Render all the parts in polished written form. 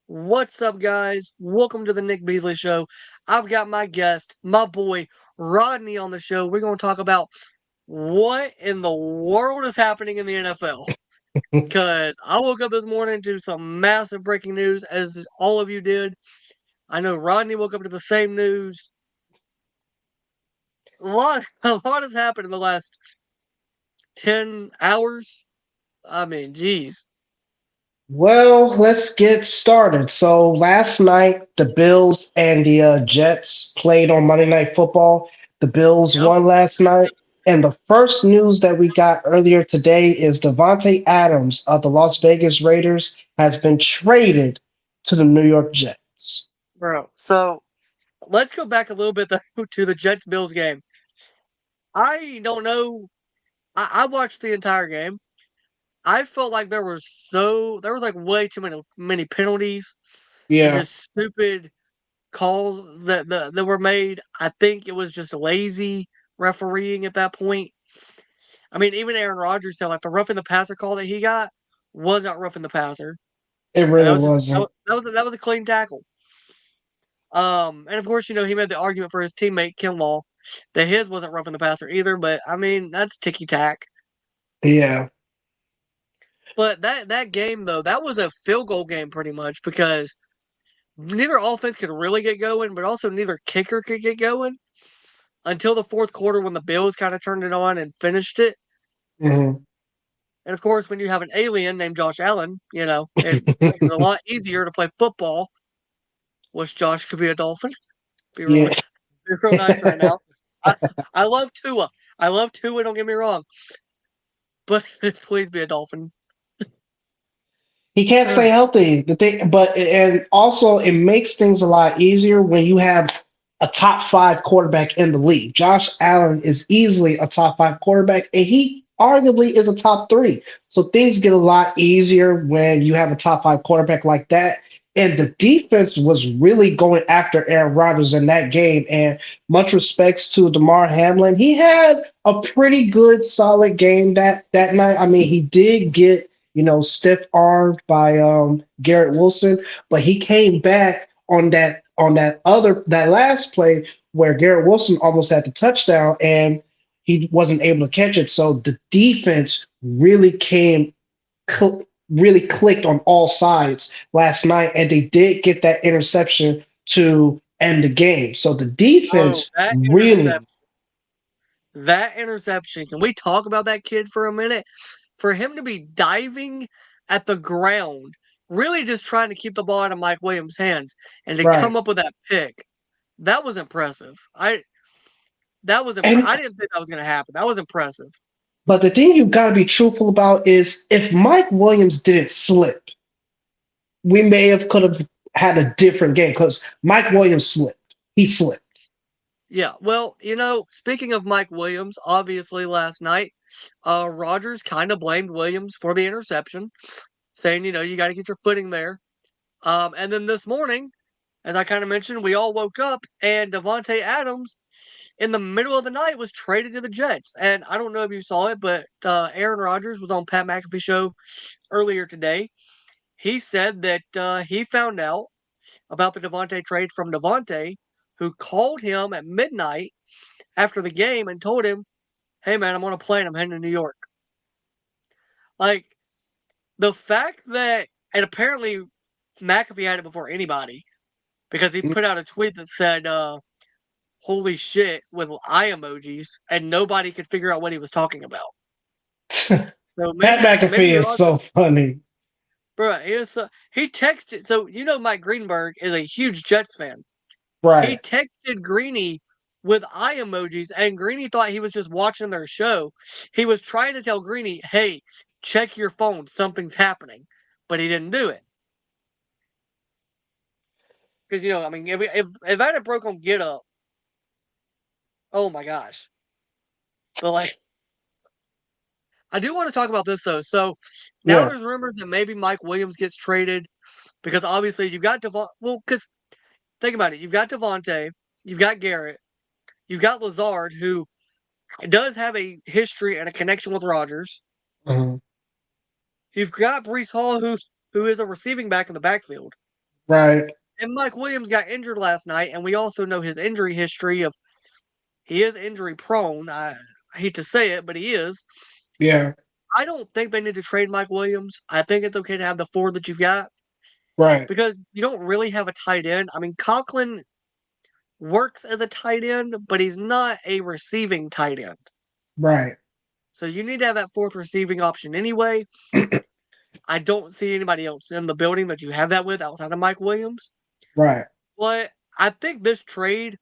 What's up, guys? Welcome to the Nick Beasley Show. I've got my guest, my boy Rodney, on the show. We're going to talk about what in the world is happening in the NFL. Because I woke up this morning to some massive breaking news, as all of you did. I know Rodney woke up to the same news. A lot has happened in the last 10 hours. I mean, geez. Well, let's get started. So last night, the Bills and the Jets played on Monday Night Football. The Bills Yep. won last night. And the first news that we got earlier today is Davante Adams of the Las Vegas Raiders has been traded to the New York Jets. Bro. So let's go back a little bit though, to the Jets Bills game. I don't know. I watched the entire game. I felt like there was like way too many penalties and Yeah, just stupid calls that were made. I think it was just lazy refereeing at that point. I mean, even Aaron Rodgers said like the roughing the passer call that he got was not roughing the passer. it And that really was just wasn't. that was a clean tackle. And of course, he made the argument for his teammate Kinlaw that his wasn't roughing the passer either. But I mean, that's ticky tack. Yeah, But that game though, that was a field goal game pretty much because neither offense could really get going, but also neither kicker could get going until the fourth quarter when the Bills kind of turned it on and finished it. hmm And of course, when you have an alien named Josh Allen, it makes it a lot easier to play football. Wish Josh could be a Dolphin. Be real, yeah. be real nice right now. I, I love Tua. I love Tua. Don't get me wrong, but please be a Dolphin. He can't stay healthy. The thing, but and also it makes things a lot easier when you have a top five quarterback in the league. Josh Allen is easily a top five quarterback, and he arguably is a top three. So things get a lot easier when you have a top five quarterback like that. And the defense was really going after Aaron Rodgers in that game. And much respects to Damar Hamlin, he had a pretty good, solid game that night. I mean, he did get stiff armed by Garrett Wilson, but he came back on that last play where Garrett Wilson almost had the touchdown and he wasn't able to catch it. So the defense really clicked on all sides last night, and they did get that interception to end the game. So the Oh, defense really, that interception. Can we talk about that kid for a minute? For him to be diving at the ground, really just trying to keep the ball out of Mike Williams' hands, and to right. come up with that pick, that was impressive. And I didn't think that was going to happen. That was impressive. but the thing you got to be truthful about is if Mike Williams didn't slip, we may have could have had a different game because Mike Williams slipped. He slipped. Yeah, well, speaking of Mike Williams, obviously last night, Rodgers kind of blamed Williams for the interception, saying, you got to get your footing there. And then this morning, as I kind of mentioned, we all woke up and Davante Adams in the middle of the night was traded to the Jets. And I don't know if you saw it, but Aaron Rodgers was on Pat McAfee show earlier today. He said that he found out about the Davante trade from Davante, who called him at midnight after the game and told him, "Hey man, I'm on a plane. I'm heading to New York." Like the fact that, and apparently McAfee had it before anybody because he put out a tweet that said, "Holy shit" with eye emojis, and nobody could figure out what he was talking about. So Pat maybe McAfee is Rodgers, so funny. bro, he texted. So Mike Greenberg is a huge Jets fan. He Right. texted Greeny with eye emojis, and Greeny thought he was just watching their show. He was trying to tell Greeny, "Hey, check your phone, something's happening," but he didn't do it because I mean, if I had broke on Get Up, oh my gosh! But like, I do want to talk about this though. So now Yeah. there's rumors that maybe Mike Williams gets traded because obviously you've got Devon. Well, because think about it, you've got Devontae, you've got Garrett, you've got Lazard, who does have a history and a connection with Rodgers. Mhm. You've got Brees Hall, who is a receiving back in the backfield. Right. And Mike Williams got injured last night, and we also know his injury history of he is injury prone. I hate to say it, but he is. Yeah. I don't think they need to trade Mike Williams. I think it's okay to have the four that you've got Right. because you don't really have a tight end. I mean, Conklin works as a tight end, but he's not a receiving tight end. Right. So you need to have that fourth receiving option anyway. I don't see anybody else in the building that you have that with outside of Mike Williams. Right. But I think this trade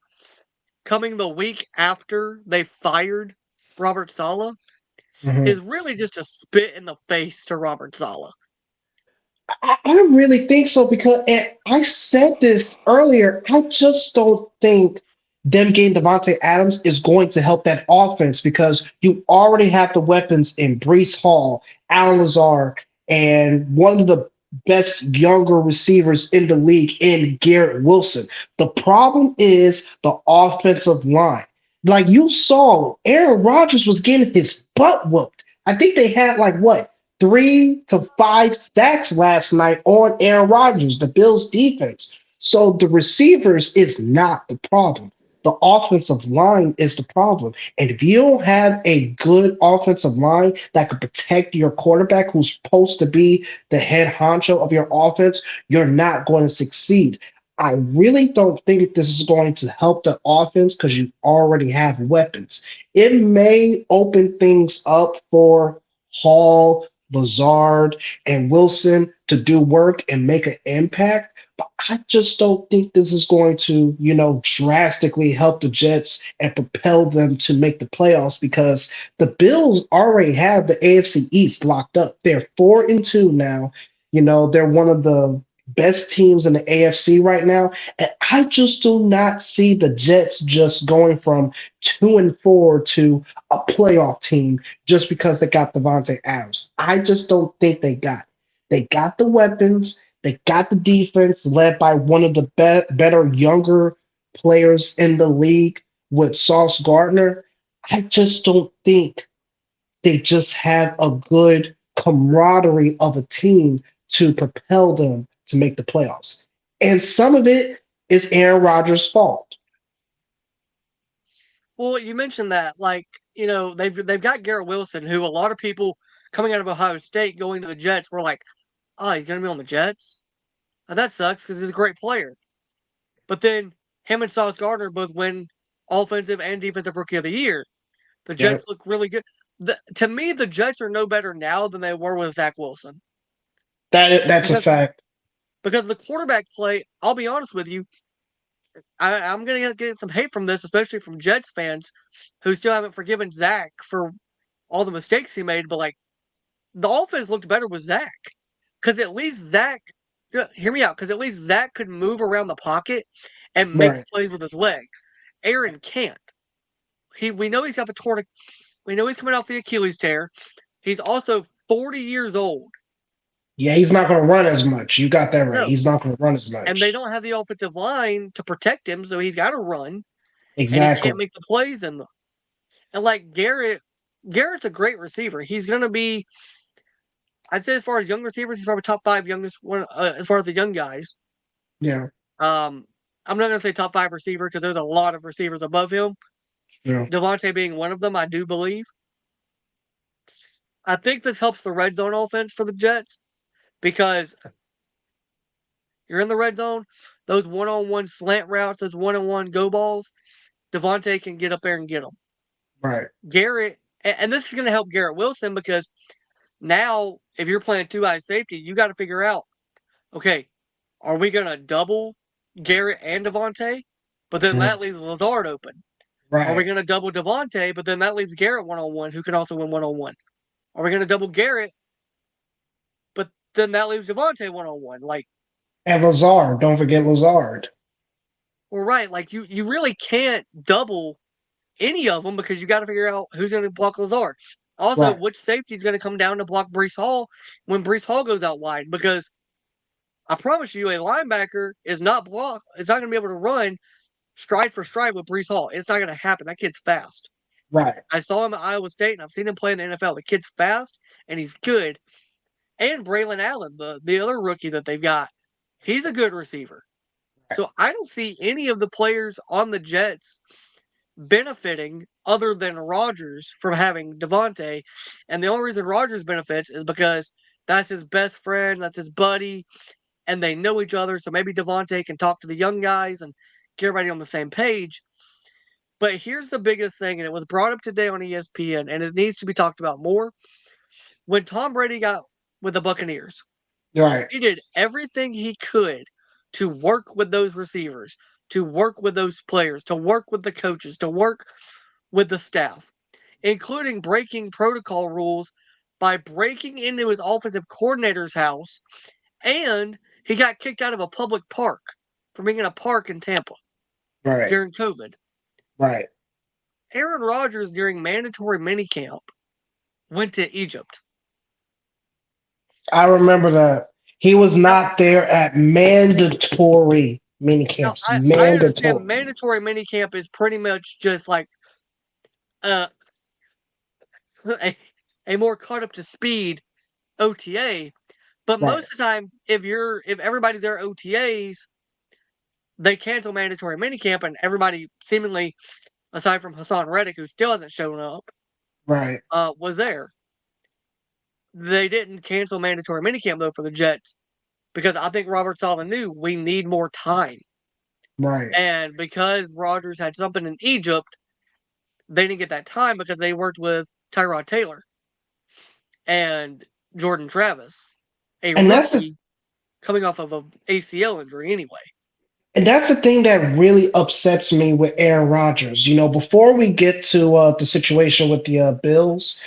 coming the week after they fired Robert Saleh Mhm. is really just a spit in the face to Robert Saleh. I really think so because and I said this earlier. I just don't think them getting Davante Adams is going to help that offense because you already have the weapons in Brees Hall, Alan Lazard, and one of the best younger receivers in the league in Garrett Wilson. The problem is the offensive line. Like you saw, Aaron Rodgers was getting his butt whooped. I think they had like what 3 to 5 sacks last night on Aaron Rodgers, the Bills defense. So the receivers is not the problem. The offensive line is the problem. And if you don't have a good offensive line that can protect your quarterback, who's supposed to be the head honcho of your offense, you're not going to succeed. I really don't think this is going to help the offense because you already have weapons. It may open things up for Hall, Lazard, and Wilson to do work and make an impact. But I just don't think this is going to, drastically help the Jets and propel them to make the playoffs because the Bills already have the AFC East locked up. They're 4-2 now. They're one of the best teams in the AFC right now. And I just do not see the Jets just going from 2-4 to a playoff team just because they got Davante Adams. I just don't think they got it. They got the weapons. They got the defense led by one of the better younger players in the league with Sauce Gardner. I just don't think they just have a good camaraderie of a team to propel them to make the playoffs. And some of it is Aaron Rodgers' fault. Well, you mentioned that, like, they've got Garrett Wilson, who a lot of people coming out of Ohio State going to the Jets were like, oh, he's gonna be on the Jets. Now, that sucks because he's a great player. But then him and Sauce Gardner both win offensive and defensive rookie of the year. The Yeah, Jets look really good. To me, the Jets are no better now than they were with Zach Wilson that's a because fact. because the quarterback play. I'll be honest with you, I'm gonna get some hate from this, especially from Jets fans who still haven't forgiven Zach for all the mistakes he made. But like the offense looked better with Zach because at least Zach, hear me out, because at least Zach could move around the pocket and make Right. plays with his legs. Aaron can't. We know he's got the torn. We know he's coming off the Achilles tear. He's also 40 years old. Yeah, he's not going to run as much. You got that right. No, He's not going to run as and they much. don't have the offensive line to protect him, so he's got to run, and he can't Exactly. make the plays in them. And like Garrett's a great receiver. He's gonna be, I'd say, as far as young receivers, he's probably top five youngest one as far as the young guys. Yeah. Um, I'm not gonna say top five receiver because there's a lot of receivers above him. Yeah. Davante being one of them, I do believe. I think this helps the red zone offense for the Jets because you're in the red zone, those one-on-one slant routes, those one-on-one go balls, Davante can get up there and get them. Right. Garrett, and this is going to help Garrett Wilson because now if you're playing two eye safety, you got to figure out, okay, are we going to double Garrett and Davante? But then Mhm. that leaves Lazard open. Are we Right. going to double Davante? But then that leaves Garrett one on one, who can also win one on one. Are we going to double Garrett? But then that leaves Davante one on one. Like, And Lazard. Don't forget Lazard. we're right. Like, you really can't double any of them because you got to figure out who's going to block Lazard. Also, Right. which safety is going to come down to block Brees Hall when Brees Hall goes out wide? Because I promise you, a linebacker is not block. It's not going to be able to run stride for stride with Brees Hall. It's not going to happen. That kid's fast. Right. I saw him at Iowa State, and I've seen him play in the NFL. The kid's fast and he's good. And Braylon Allen, the other rookie that they've got, He's a good receiver. So I don't see any of the players on the Jets benefiting other than Rodgers from having Davante. And the only reason Rodgers benefits is because that's his best friend, that's his buddy, and they know each other. So maybe Davante can talk to the young guys and get everybody on the same page. But here's the biggest thing, and it was brought up today on ESPN, and it needs to be talked about more. When Tom Brady got with the Buccaneers, Right, he did everything he could to work with those receivers, to work with those players, to work with the coaches, to work with the staff, including breaking protocol rules by breaking into his offensive coordinator's house, and he got kicked out of a public park for being in a park in Tampa right, during COVID. right. Aaron Rodgers, during mandatory minicamp, went to Egypt. I remember that he was Now, not there at mandatory mini now camps. I understand Mandatory. mandatory minicamp is pretty much just like uh, a, a more caught up to speed OTA. But Right, most of the time, if everybody's there OTAs, they cancel mandatory minicamp, and everybody seemingly, aside from Hassan Reddick, who still hasn't shown up, right, was there. They didn't cancel mandatory minicamp though for the Jets because I think Robert Saleh knew we need more time, right. and because Rodgers had something in Egypt, they didn't get that time because they worked with Tyrod Taylor and Jordan Travis, a And that's the rookie coming off of a ACL injury anyway. and that's the thing that really upsets me with Aaron Rodgers. You know, before we get to the situation with the Bills,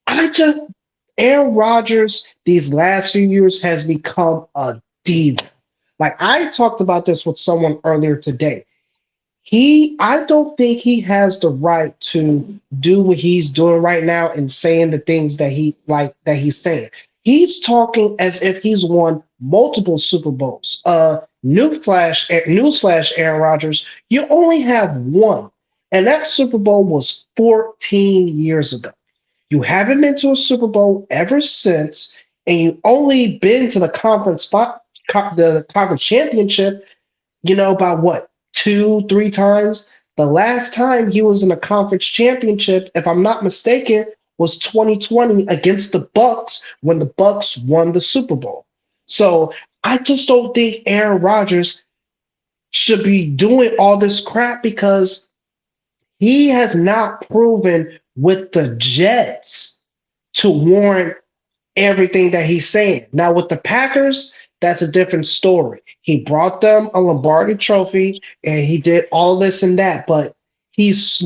I just Aaron Rodgers these last few years has become a diva. Like I talked about this with someone earlier today. I don't think he has the right to do what he's doing right now and saying the things that he's saying. He's talking as if he's won multiple Super Bowls. Newsflash, Aaron Rodgers, you only have one, and that Super Bowl was 14 years ago. You haven't been to a Super Bowl ever since, and you only been to the conference championship, about what, two, three times? The last time he was in a conference championship, if I'm not mistaken, was 2020 against the Bucks when the Bucks won the Super Bowl. So I just don't think Aaron Rodgers should be doing all this crap because he has not proven with the Jets to warrant everything that he's saying. Now with the Packers, that's a different story. He brought them a Lombardi trophy and he did all this and that, but he's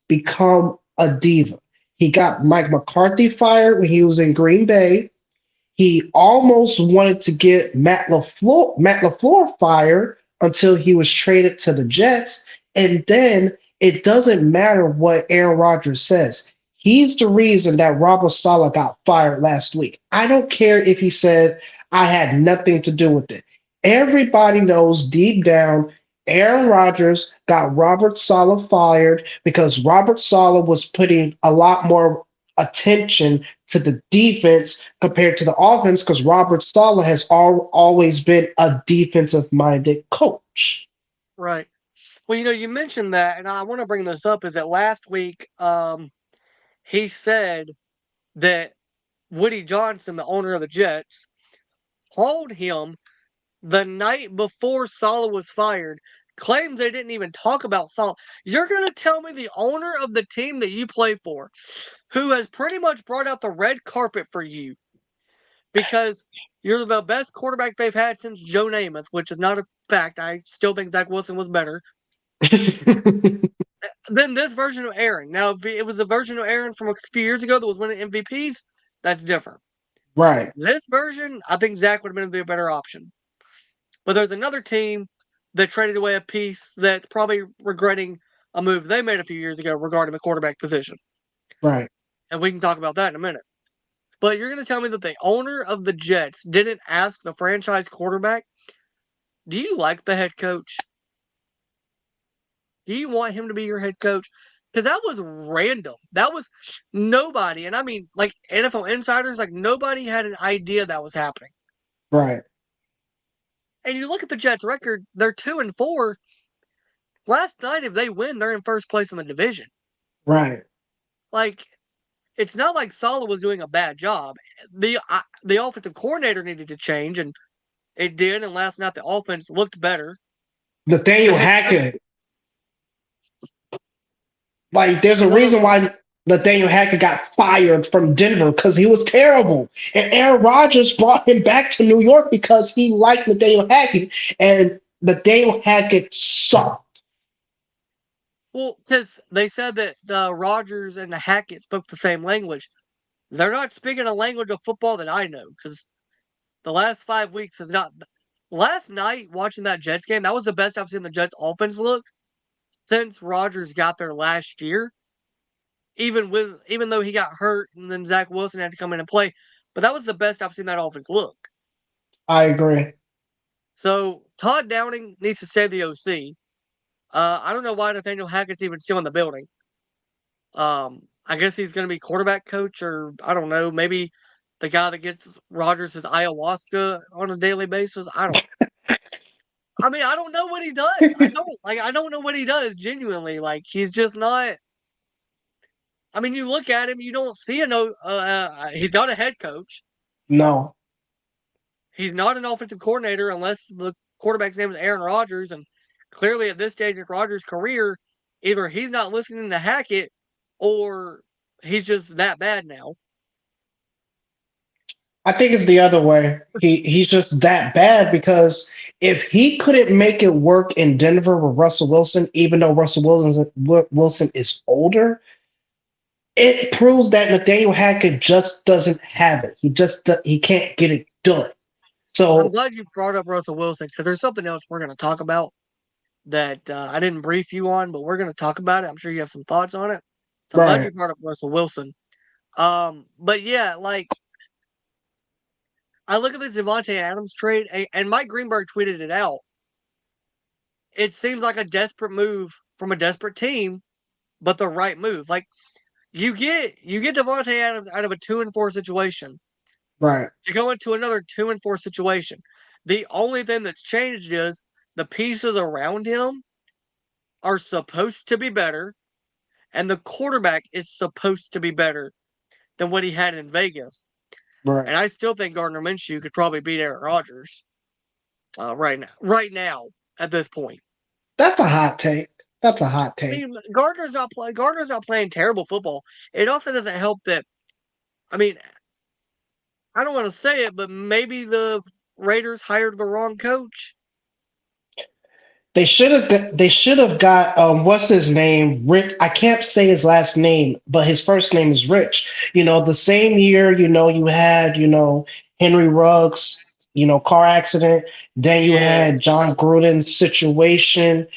become a diva. He got Mike McCarthy fired when he was in Green Bay. He almost wanted to get Matt LaFleur fired until he was traded to the Jets. And then it doesn't matter what Aaron Rodgers says. He's the reason that Robert Saleh got fired last week. I don't care if he said I had nothing to do with it. Everybody knows deep down Aaron Rodgers got Robert Saleh fired because Robert Saleh was putting a lot more attention to the defense compared to the offense because Robert Saleh has always been a defensive minded coach. Right. Well, you mentioned that, and I want to bring this up. Is that last week, he said that Woody Johnson, the owner of the Jets, called him the night before Saleh was fired. Claims they didn't even talk about Saleh. You're gonna tell me the owner of the team that you play for, who has pretty much brought out the red carpet for you because you're the best quarterback they've had since Joe Namath, which is not a fact. I still think Zach Wilson was better than this version of Aaron. Now, if it was the version of Aaron from a few years ago that was winning MVPs, that's different. Right, This version, I think Zach would have been the better option. But there's another team that traded away a piece that's probably regretting a move they made a few years ago regarding the quarterback position. right. And we can talk about that in a minute. But you're going to tell me that the owner of the Jets didn't ask the franchise quarterback, do you like the head coach? Do you want him to be your head coach? Because that was random. That was nobody, and I mean, like NFL insiders, like nobody had an idea that was happening. Right. And you look at the Jets' record; they're 2-4. Last night, if they win, they're in first place in the division. Right. Like, it's not like Saleh was doing a bad job. The offensive coordinator needed to change, and it did. And last night, the offense looked better. The Nathaniel head coach, Hackett, like, there's a well, reason why Nathaniel Hackett got fired from Denver because he was terrible. And Aaron Rodgers brought him back to New York because he liked Nathaniel Hackett. And Nathaniel Hackett sucked. well, because they said that Rodgers and the Hackett spoke the same language. They're not speaking a language of football that I know because the last 5 weeks has not. Last night, watching that Jets game, that was the best I've seen the Jets offense look since Rodgers got there last year. Even though he got hurt and then Zach Wilson had to come in and play, but that was the best I've seen that offense look. I agree. So Todd Downing needs to stay the OC. I don't know why Nathaniel Hackett's even still in the building. I guess he's going to be quarterback coach, or I don't know, maybe the guy that gets Rodgers his ayahuasca on a daily basis. I don't. I mean, I don't know what he does. I don't like. I don't know what he does. Genuinely, like he's just not. I mean, you look at him, you don't see a no. He's not a head coach. No. He's not an offensive coordinator unless the quarterback's name is Aaron Rodgers. And clearly, at this stage of Rodgers' career, either he's not listening to Hackett or he's just that bad now. I think it's the other way. He's just that bad because if he couldn't make it work in Denver with Russell Wilson, even though Wilson is older, it proves that Nathaniel Hackett just doesn't have it. He can't get it done. I'm So glad you brought up Russell Wilson because there's something else we're going to talk about that I didn't brief you on, but we're going to talk about it. I'm sure you have some thoughts on it. So I'm glad right, you brought up Russell Wilson. But yeah, like I look at this Davante Adams trade, and Mike Greenberg tweeted it out. It seems like a desperate move from a desperate team, but the right move. Like you get Davante Adams out of a 2-4 situation. right, You go into another 2-4 situation. The only thing that's changed is the pieces around him are supposed to be better, and the quarterback is supposed to be better than what he had in Vegas. right. And I still think Gardner Minshew could probably beat Aaron Rodgers right now. Right now, at this point. That's a hot take. That's a hot I take. mean, Gardner's not playing terrible football. It also doesn't help that. I mean, I don't want to say it, but maybe the Raiders hired the wrong coach. They should have got what's his name? Rick. I can't say his last name, but his first name is Rich. The same year, you had, Henry Ruggs, car accident. Then you Yeah, had John Gruden's situation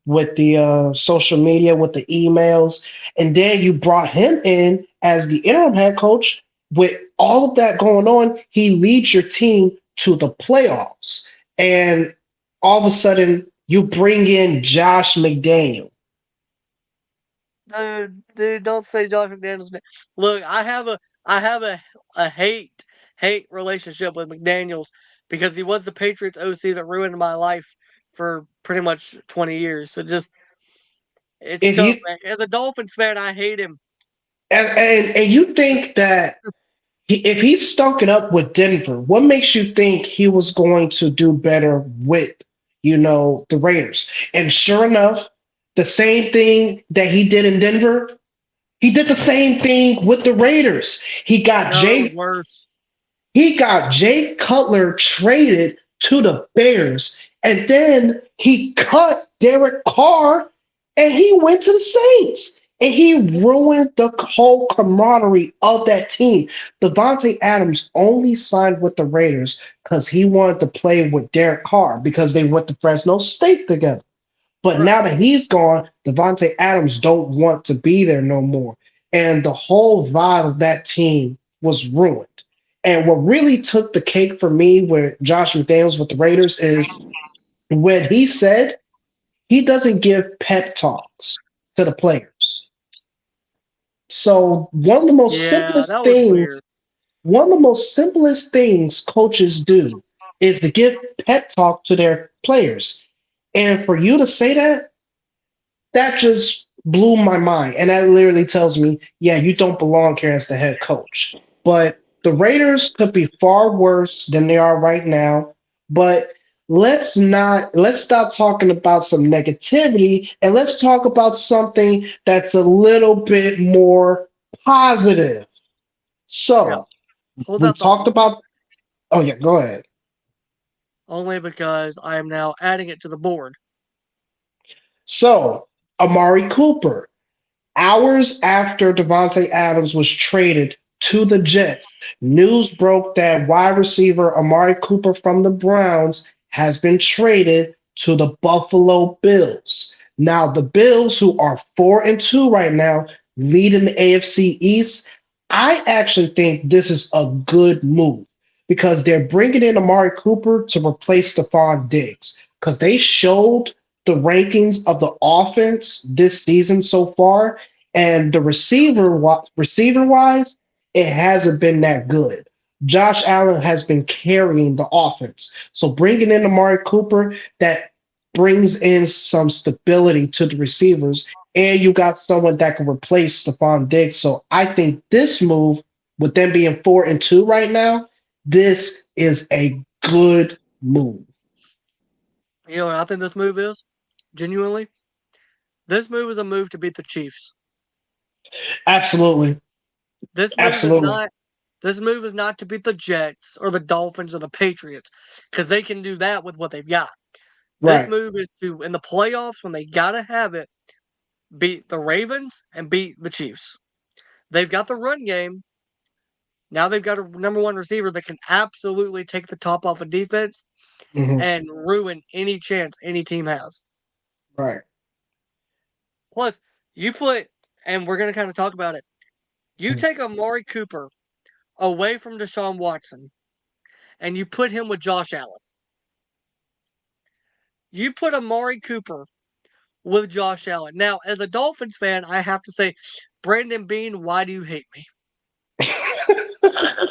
with the social media, with the emails. And then you brought him in as the interim head coach. With all of that going on, he leads your team to the playoffs. And all of a sudden you bring in Josh McDaniel. dude, don't say Josh McDaniels. Look, I have a hate relationship with McDaniels because he was the Patriots OC that ruined my life for pretty much 20 years. So just it's If tough, you man. As a Dolphins fan, I hate him. and you think that if he stunk it up with Denver, what makes you think he was going to do better with, the Raiders? And sure enough, the same thing that he did in Denver, he did the same thing with the Raiders. No, it was worse. He got Jay Cutler traded to the Bears, and then he cut Derek Carr, and he went to the Saints. And he ruined the whole camaraderie of that team. Davante Adams only signed with the Raiders because he wanted to play with Derek Carr because they went to Fresno State together. But Right. now that he's gone, Davante Adams don't want to be there no more. And the whole vibe of that team was ruined. And what really took the cake for me with Josh McDaniels with the Raiders is when he said he doesn't give pep talks to the players. So Yeah, that was weird. one of the most simplest things coaches do is to give pep talk to their players. And for you to say that, that just blew my mind. And that literally tells me, yeah, you don't belong here as the head coach. But the Raiders could be far worse than they are right now. But let's stop talking about some negativity and let's talk about something that's a little bit more positive. Yeah, So hold we that thought talked real quick. about, oh yeah, go ahead. Only because I am now adding it to the board. So Amari Cooper, hours after Davante Adams was traded to the Jets, news broke that wide receiver Amari Cooper from the Browns has been traded to the Buffalo Bills. Now, the Bills, who are 4-2 right now, lead in the AFC East. I actually think this is a good move because they're bringing in Amari Cooper to replace Stephon Diggs because they showed the rankings of the offense this season so far, and the receiver wise, it hasn't been that good. Josh Allen has been carrying the offense. So bringing in Amari Cooper, that brings in some stability to the receivers, and you got someone that can replace Stephon Diggs. So I think this move, with them being 4-2 right now, this is a good move. You know what I think this move is? Genuinely, this move is a move to beat the Chiefs. Absolutely. This move is Absolutely. not. This move is not to beat the Jets or the Dolphins or the Patriots because they can do that with what they've got. This Right. move is to, in the playoffs, when they gotta have it, beat the Ravens and beat the Chiefs. They've got the run game. Now they've got a number one receiver that can absolutely take the top off a defense Hmm. and ruin any chance any team has. Right. Plus, you put, and we're going to kind of talk about it. You take Amari Cooper away from Deshaun Watson and you put him with Josh Allen. You put Amari Cooper with Josh Allen. Now, as a Dolphins fan, I have to say, Brandon Bean, why do you hate me?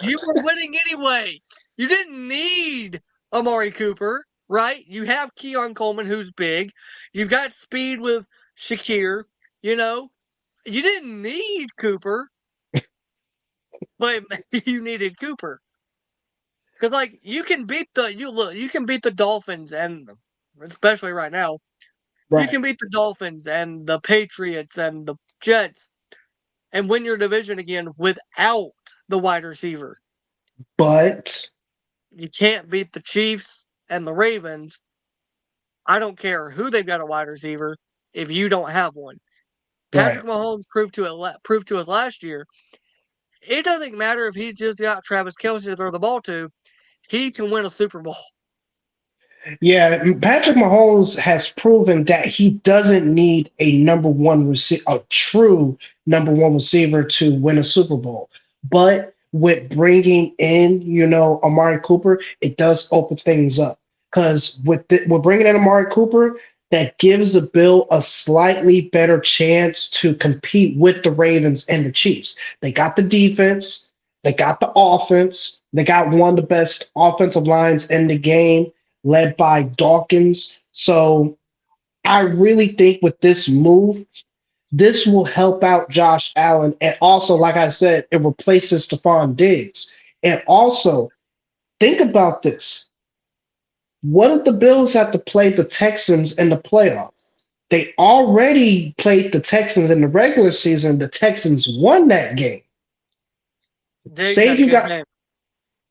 You were winning anyway. You didn't need Amari Cooper, right? You have Keon Coleman, who's big. You've got speed with Shakir. You know, you didn't need Cooper, but you needed Cooper because, like, you can beat the Dolphins and especially right now, you Right. can beat the Dolphins and the Patriots and the Jets and win your division again without the wide receiver. But You can't beat the Chiefs and the Ravens. I don't care who they've got a wide receiver if you don't have one. right. Patrick Mahomes proved to us last year. It doesn't matter if he's just got Travis Kelce to throw the ball to. He can win a Super Bowl. Yeah, Patrick Mahomes has proven that he doesn't need a number one receiver, a true number one receiver to win a Super Bowl. But with bringing in, Amari Cooper, it does open things up. Because with bringing in Amari Cooper, that gives the Bill a slightly better chance to compete with the Ravens and the Chiefs. They got the defense, they got the offense, they got one of the best offensive lines in the game led by Dawkins. So I really think with this move, this will help out Josh Allen. And also, like I said, it replaces Stephon Diggs. And also, think about this. What if the Bills have to play the Texans in the playoffs? They already played the Texans in the regular season. The Texans won that game. Diggs Say if had a you good got game.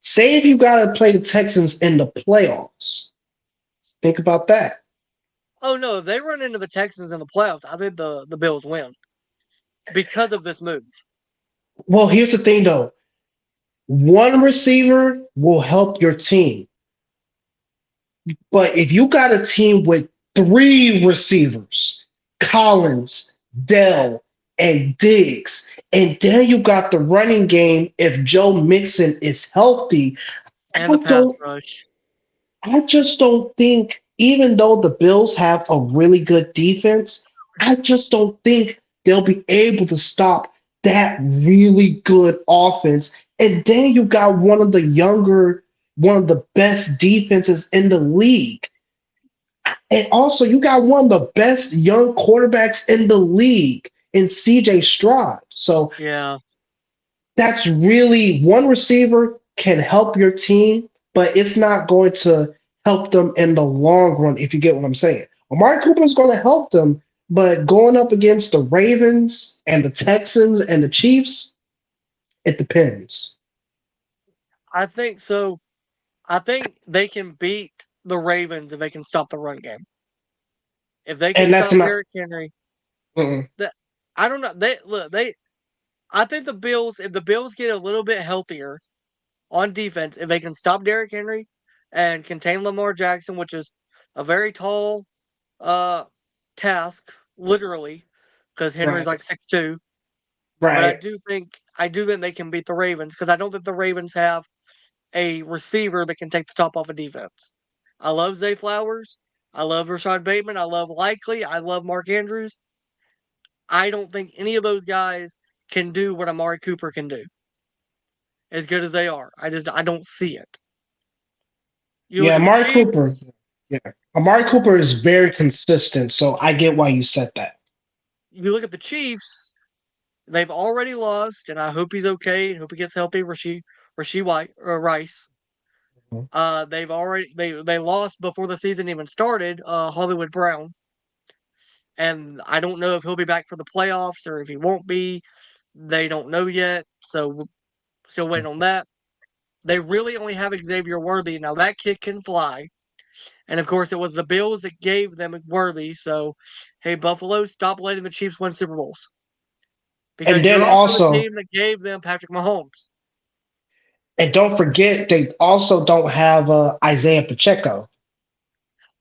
say if you got to play the Texans in the playoffs. Think about that. Oh no, if they run into the Texans in the playoffs, I think the Bills win because of this move. Well, here's the thing though. One receiver will help your team. But if you got a team with three receivers, Collins, Dell, and Diggs, and then you got the running game if Joe Mixon is healthy, And I the pass don't rush. I just don't think, even though the Bills have a really good defense, I just don't think they'll be able to stop that really good offense. And then you got one of the younger, one of the best defenses in the league. And also, you got one of the best young quarterbacks in the league in CJ Stroud. So Yeah, that's really one receiver can help your team, but it's not going to help them in the long run, if you get what I'm saying. Amari Cooper is going to help them, but going up against the Ravens and the Texans and the Chiefs, it depends. I think so. I think they can beat the Ravens if they can stop the run game. If they can And that's stop not. Derrick Henry, Mm-mm. that I don't know. They look. They. I think the Bills. If the Bills get a little bit healthier on defense, if they can stop Derrick Henry and contain Lamar Jackson, which is a very tall uh task, literally, because Henry's Right, like 6'2". But right. I do think they can beat the Ravens because I don't think the Ravens have a receiver that can take the top off of defense. I love Zay Flowers. I love Rashad Bateman. I love Likely. I love Mark Andrews. I don't think any of those guys can do what Amari Cooper can do as good as they are. I don't see it. You look Yeah, at the Amari Chiefs. Cooper. Yeah, Amari Cooper is very consistent, so I get why you said that. You look at the Chiefs. They've already lost, and I hope he's okay. I hope he gets healthy. Rasheed White or Rice. Mhm. They lost before the season even started. Hollywood Brown, and I don't know if he'll be back for the playoffs or if he won't be. They don't know yet, so we're still waiting on that. They really only have Xavier Worthy now. That kid can fly, and of course, it was the Bills that gave them Worthy. So, hey, Buffalo, stop letting the Chiefs win Super Bowls And because then you're also the also, team that gave them Patrick Mahomes. and don't forget, they also don't have Isaiah Pacheco.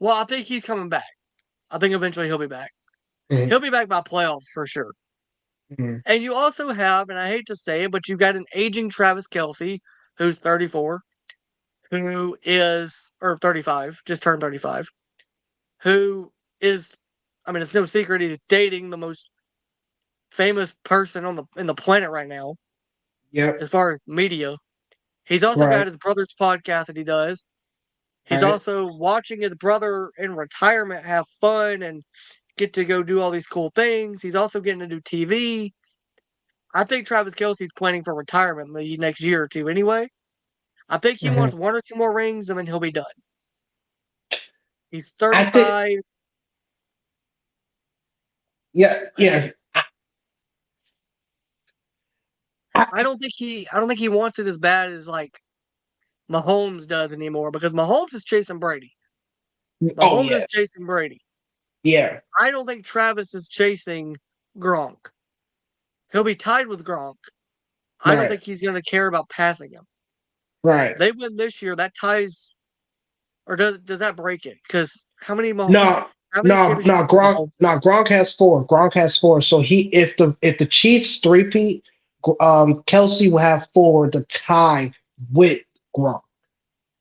Well, I think he's coming back. I think eventually he'll be back. Mhm, He'll be back by playoffs for sure. mhm. And you also have, and I hate to say it, but you've got an aging Travis Kelsey who's 34, who is, or 35, just turned 35, who is, I mean, it's no secret he's dating the most famous person on the in the planet right now Yep. as far as media. He's also got Right. his brother's podcast that he does. He's Right. also watching his brother in retirement have fun and get to go do all these cool things. He's also getting to do TV. I think Travis Kelsey's planning for retirement the next year or two anyway. I think he Mhm. wants one or two more rings and then he'll be done. He's I think. 35. Yeah. Yeah. He's I, I don't think he wants it as bad as like Mahomes does anymore because Mahomes is chasing Brady. oh Mahomes yeah. is chasing Brady. Yeah. I don't think Travis is chasing Gronk. He'll be tied with Gronk. I don't Right. think he's going to care about passing him. Right. They win this year. That ties, or does that break it? Because No. how many No. championships No. does Gronk. Mahomes have? No. Gronk has four. Gronk has four. So he, if the Chiefs three-peat, Kelsey will have four to tie with Gronk.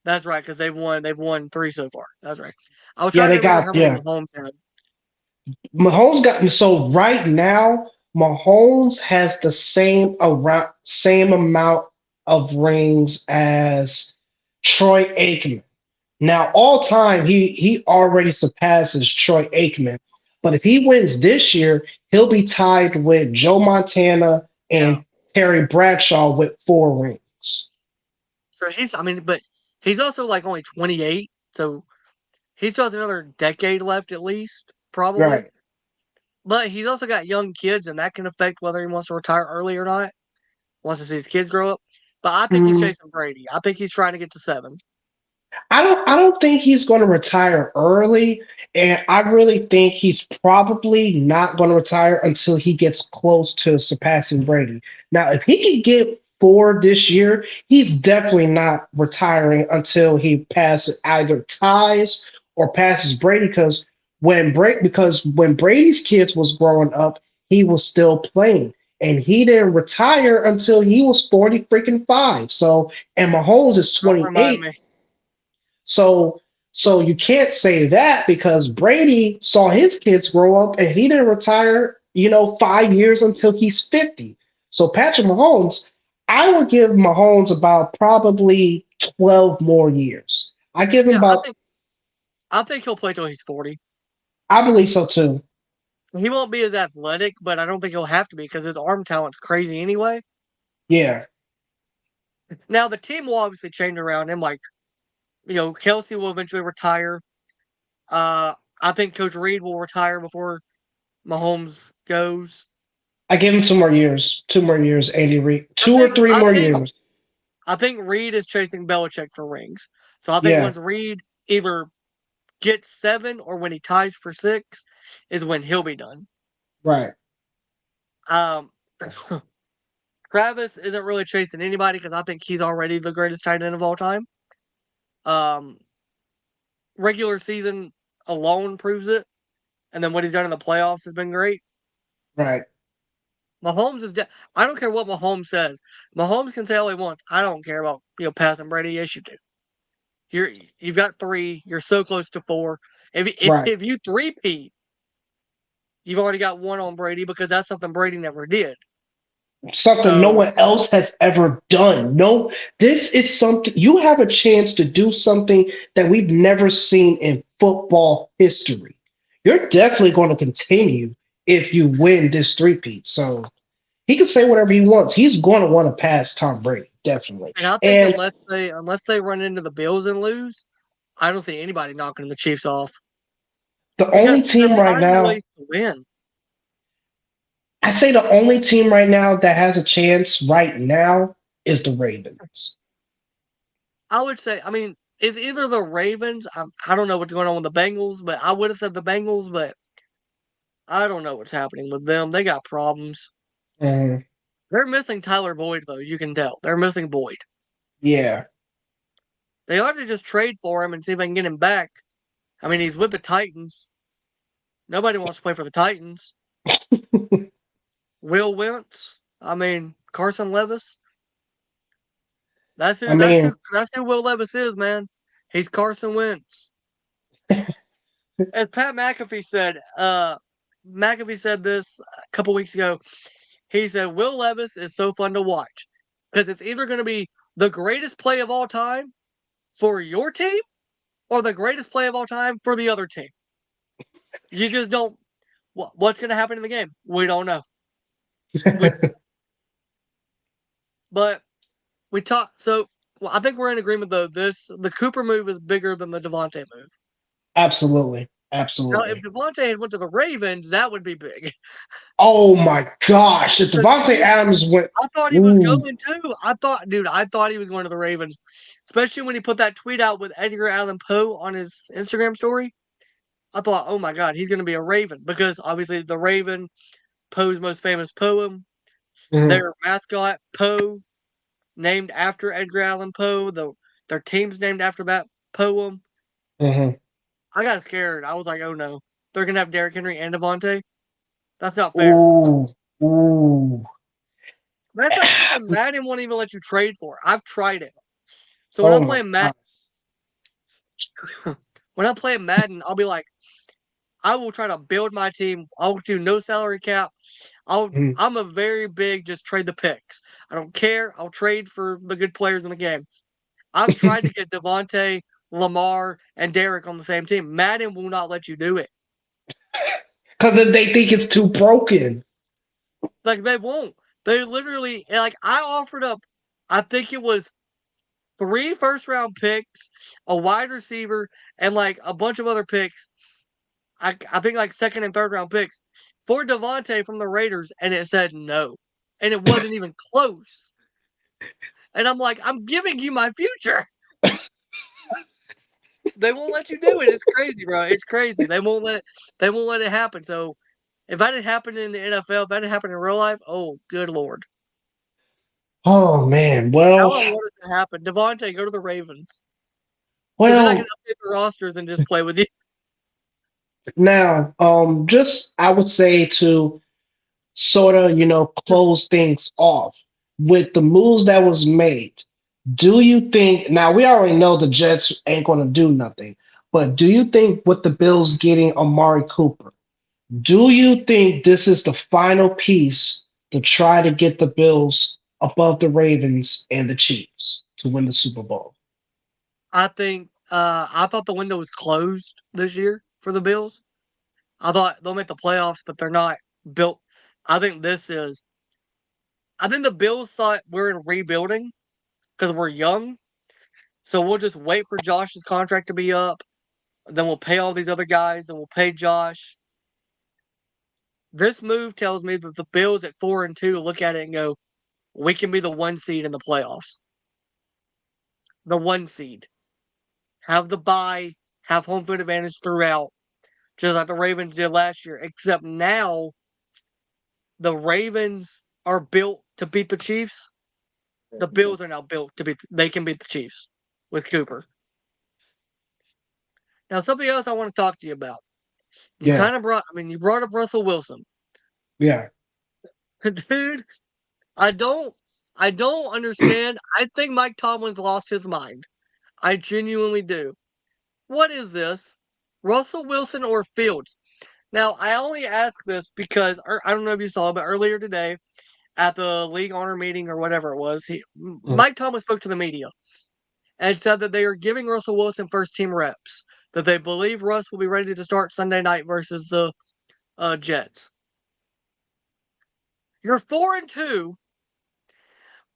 That's right, because they've won three so far. That's right. I was Yeah, trying to they remember got how many yeah. Mahomes had. Mahomes got so right now. Mahomes has the same amount of rings as Troy Aikman. Now, all time, he already surpasses Troy Aikman. But if he wins this year, he'll be tied with Joe Montana Yeah. and Terry Bradshaw with four rings. So I mean, but he's also like only 28, so he still has another decade left at least, probably. Right. But he's also got young kids, and that can affect whether he wants to retire early or not. Wants to see his kids grow up. But I think he's Mm, chasing Brady. I think he's trying to get to 7. I don't think he's going to retire early, and I really think he's probably not going to retire until he gets close to surpassing Brady. Now, if he can get four this year, he's definitely not retiring until he passes either ties or passes Brady because when Brady's kids was growing up, he was still playing. And he didn't retire until he was 40 freaking five. So and Mahomes is Don't remind 28. me. So you can't say that because Brady saw his kids grow up and he didn't retire, 5 years until he's 50. So Patrick Mahomes, I would give Mahomes about probably 12 more years. I give him Yeah, about, I think he'll play till he's 40. I believe so too. He won't be as athletic, but I don't think he'll have to be because his arm talent's crazy anyway. Yeah, Now the team will obviously change around him. Like Kelsey will eventually retire. Uh, I think Coach Reed will retire before Mahomes goes. I give him 2 more years. 2 more years, Andy Reid. 2 or 3 more years. I think Reed is chasing Belichick for rings. So I think Yeah, once Reed either gets 7 or when he ties for 6 is when he'll be done. right. Um, Travis isn't really chasing anybody because I think he's already the greatest tight end of all time. Um, Regular season alone proves it, and then what he's done in the playoffs has been great. Right. Mahomes is. I don't care what Mahomes says. Mahomes can say all he wants. I don't care about passing Brady. Yes, you do. You've got 3. You're so close to 4. Right. If you three-peat, you've already got 1 on Brady because that's something Brady never did. Something no So one else has ever done. No, this is something you have a chance to do something that we've never seen in football history. You're definitely going to continue if you win this three-peat. So he can say whatever he wants. He's going to want to pass Tom Brady, definitely. and I think And unless they run into the Bills and lose, I don't see anybody knocking the Chiefs off the only because they're team right finding now, ways to win. I say the only team right now that has a chance right now is the Ravens. I would say, I mean, it's either the Ravens. I don't know what's going on with the Bengals, but I would have said the Bengals, but I don't know what's happening with them. They got problems. Mm, They're missing Tyler Boyd, though. You can tell they're missing Boyd. yeah. They ought to just trade for him and see if they can get him back. I mean, he's with the Titans. Nobody wants to play for the Titans. Will Wentz. I mean, Carson Levis. That's I who. mean, That's who Will Levis is, man. He's Carson Wentz. As McAfee said this a couple weeks ago. He said Will Levis is so fun to watch because it's either going to be the greatest play of all time for your team or the greatest play of all time for the other team. You just don't. What's going to happen in the game? We don't know. We, but we talk. So I think we're in agreement though. The Cooper move is bigger than the Davante move. absolutely. Now, if Absolutely. Davante had went to the Ravens, that would be big. Oh my gosh. If Because Davante Adams went, I thought he was ooh, going to. I thought he was going to the Ravens, especially when he put that tweet out with Edgar Allan Poe on his Instagram story. I thought, oh my God, he's going to be a Raven because obviously the Raven, Poe's most famous poem, mhm, their mascot Poe, named after Edgar Allan Poe. Their team's named after that poem. mhm. I got scared. I was like, oh no, they're going to have Derrick Henry and Devontae. That's not fair. Ooh, ooh. That's like something Madden won't even let you trade for. I've tried it. So Oh my God. When I'm playing Madden, I'll be like, I will try to build my team. I'll do no salary cap. Mhm. I'm a very big just trade the picks. I don't care. I'll trade for the good players in the game. I've tried to get Devontae, Lamar, and Derek on the same team. Madden will not let you do it. Because they think it's too broken. Like they won't. They literally like I offered up. I think it was 3 first round picks, a wide receiver, and like a bunch of other picks. I think like second and third round picks for Davante from the Raiders, and it said no, and it wasn't even close. And I'm like, I'm giving you my future. They won't let you do it. It's crazy, bro. It's crazy. They won't let it happen. So if that had happened in the NFL, if that had happened in real life, oh good lord. Oh man. Now I want it to happen. Devontae, go to the Ravens. So then I can Well, update the rosters and just play with you. now, just I would say to sort of, close things off with the moves that was made. Do you think now we already know the Jets ain't going to do nothing, but do you think with the Bills getting Amari Cooper, do you think this is the final piece to try to get the Bills above the Ravens and the Chiefs to win the Super Bowl? I thought the window was closed this year for the Bills. I thought they'll make the playoffs, but they're not built. I think this is. I think the Bills thought we're in rebuilding because we're young, so we'll just wait for Josh's contract to be up. Then we'll pay all these other guys, and we'll pay Josh. This move tells me that the Bills at 4-2 look at it and go, "We can be the one seed in the playoffs. The one seed. Have the bye, have home field advantage throughout, just like the Ravens did last year. Except now the Ravens are built to beat the Chiefs. The Bills are now built to beat. They can beat the Chiefs with Cooper. Now, something else I want to talk to you about. You Yeah, kind of brought. I mean, you brought up Russell Wilson, yeah. dude. I don't. I don't understand. I think Mike Tomlin's lost his mind. I genuinely do. What is this? Russell Wilson or Fields? Now, I only ask this because I don't know if you saw, but earlier today at the league honor meeting or whatever it was, Mm. Mike Thomas spoke to the media and said that they are giving Russell Wilson first team reps. That they believe Russ will be ready to start Sunday night versus the Jets. You're 4-2.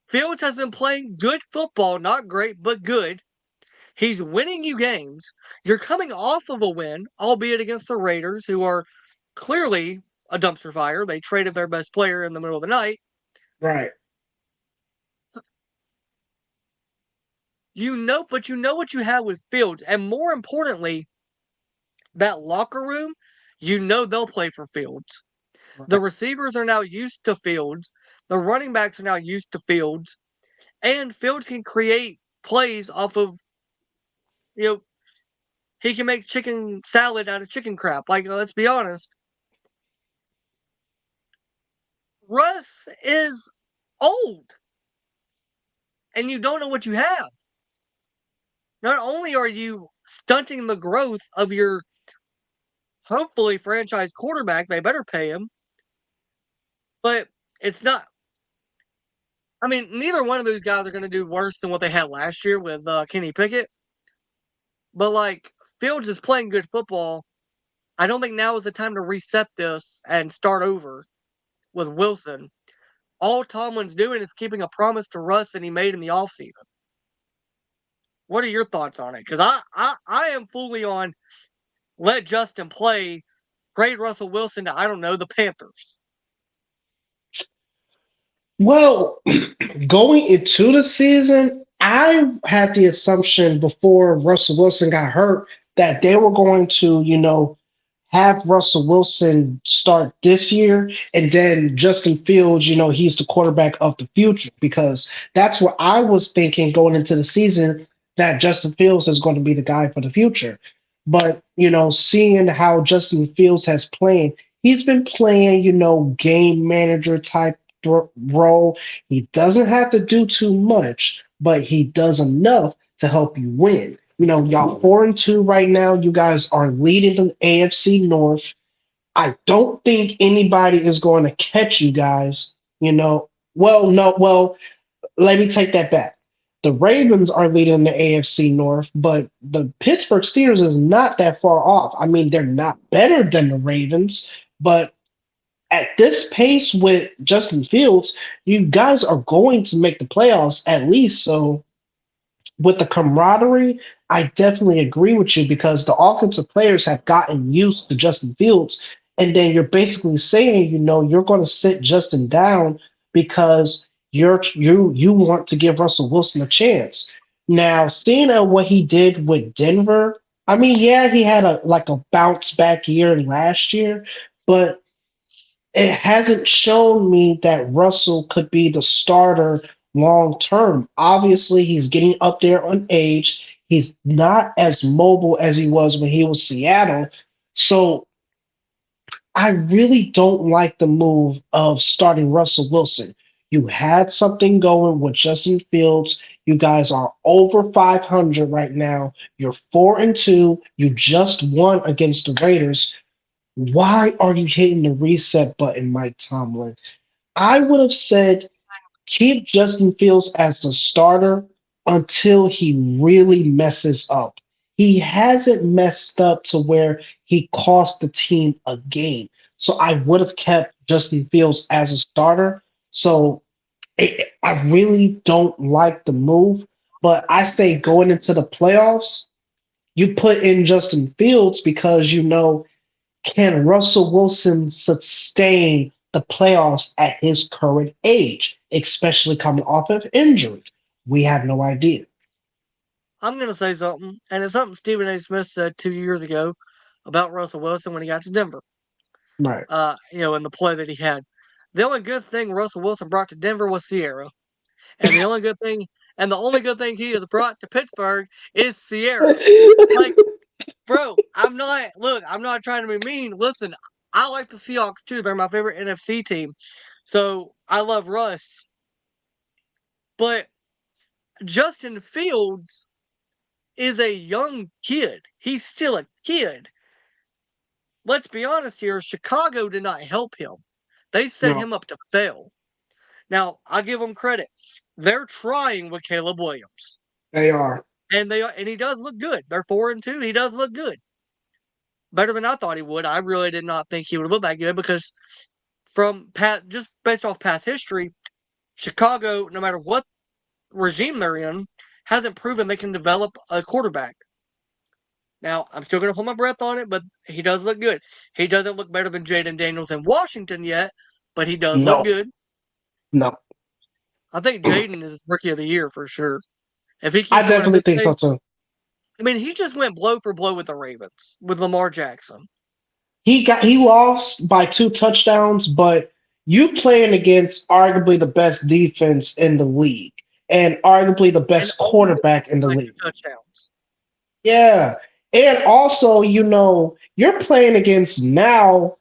Fields has been playing good football, not great, but good. He's winning you games. You're coming off of a win, albeit against the Raiders, who are clearly a dumpster fire. They traded their best player in the middle of the night. Right. But you know what you have with Fields, and more importantly, that locker room, you know they'll play for Fields. The Right. receivers are now used to Fields. The running backs are now used to Fields, and Fields can create plays off of you know he can make chicken salad out of chicken crap. Like let's be honest, Russ is old, and you don't know what you have. Not only are you stunting the growth of your hopefully franchise quarterback, they better pay him, but it's not. I mean, neither one of those guys are going to do worse than what they had last year with Kenny Pickett. But like Fields is playing good football. I don't think now is the time to reset this and start over with Wilson. All Tomlin's doing is keeping a promise to Russ that he made in the offseason. What are your thoughts on it? Because I am fully on let Justin play, trade Russell Wilson to, I don't know, the Panthers. Well, going into the season, I had the assumption before Russell Wilson got hurt that they were going to, have Russell Wilson start this year, and then Justin Fields, he's the quarterback of the future, because that's what I was thinking going into the season, that Justin Fields is going to be the guy for the future. But, seeing how Justin Fields has played, he's been playing, game manager type role. He doesn't have to do too much, but he does enough to help you win. Y'all 4-2 right now. You guys are leading the AFC North. I don't think anybody is going to catch you guys. Well, no, well, let me take that back. The Ravens are leading the AFC North, but the Pittsburgh Steelers is not that far off. I mean, they're not better than the Ravens, but at this pace with Justin Fields, you guys are going to make the playoffs at least. So with the camaraderie, I definitely agree with you, because the offensive players have gotten used to Justin Fields. And then you're basically saying, you're going to sit Justin down because you want to give Russell Wilson a chance. Now, seeing at what he did with Denver, I mean, yeah, he had a bounce back year last year, but it hasn't shown me that Russell could be the starter long term. Obviously, he's getting up there on age. He's not as mobile as he was when he was Seattle. So I really don't like the move of starting Russell Wilson. You had something going with Justin Fields. You guys are over 500 right now. You're 4-2. You just won against the Raiders. Why are you hitting the reset button, Mike Tomlin? I would have said keep Justin Fields as the starter until he really messes up. He hasn't messed up to where he cost the team a game. So I would have kept Justin Fields as a starter. So I really don't like the move, but I say going into the playoffs, you put in Justin Fields because you know, can Russell Wilson sustain the playoffs at his current age, especially coming off of injury? We have no idea. I'm gonna say something, and it's something Stephen A. Smith said 2 years ago about Russell Wilson when he got to Denver. Right. In the play that he had. The only good thing Russell Wilson brought to Denver was Sierra. And the only good thing he has brought to Pittsburgh is Sierra. Like, bro, I'm not trying to be mean. Listen, I like the Seahawks too. They're my favorite NFC team. So I love Russ. But Justin Fields is a young kid. He's still a kid. Let's be honest here. Chicago did not help him. They set No, him up to fail. Now, I give them credit. They're trying with Caleb Williams. they are. And he does look good. They're 4-2. He does look good. Better than I thought he would. I really did not think he would look that good because just based off past history, Chicago, no matter what regime they're in, hasn't proven they can develop a quarterback. Now, I'm still going to hold my breath on it, but he does look good. He doesn't look better than Jaden Daniels in Washington yet, but he does look No, good. no. I think Jaden is rookie of the year for sure. If he I keeps going at definitely this think so pace, too. I mean, he just went blow for blow with the Ravens with Lamar Jackson. He lost by 2 touchdowns, but you playing against arguably the best defense in the league and arguably the And best only quarterback in the by two league. touchdowns. Yeah. And also, you're playing against now,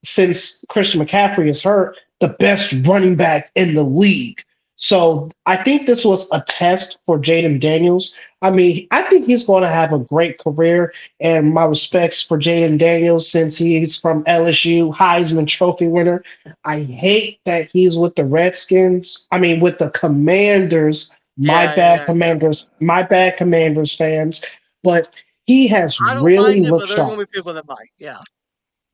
since Christian McCaffrey is hurt, the best running back in the league. So I think this was a test for Jaden Daniels. I mean, I think he's going to have a great career, and my respects for Jaden Daniels since he's from LSU, Heisman Trophy winner. I hate that he's with the Redskins. I mean, with the Commanders. My Yeah, bad, yeah, yeah. Commanders. My bad, Commanders fans. But he has I don't really mind it, looked but there's sharp. gonna be people that might. Yeah.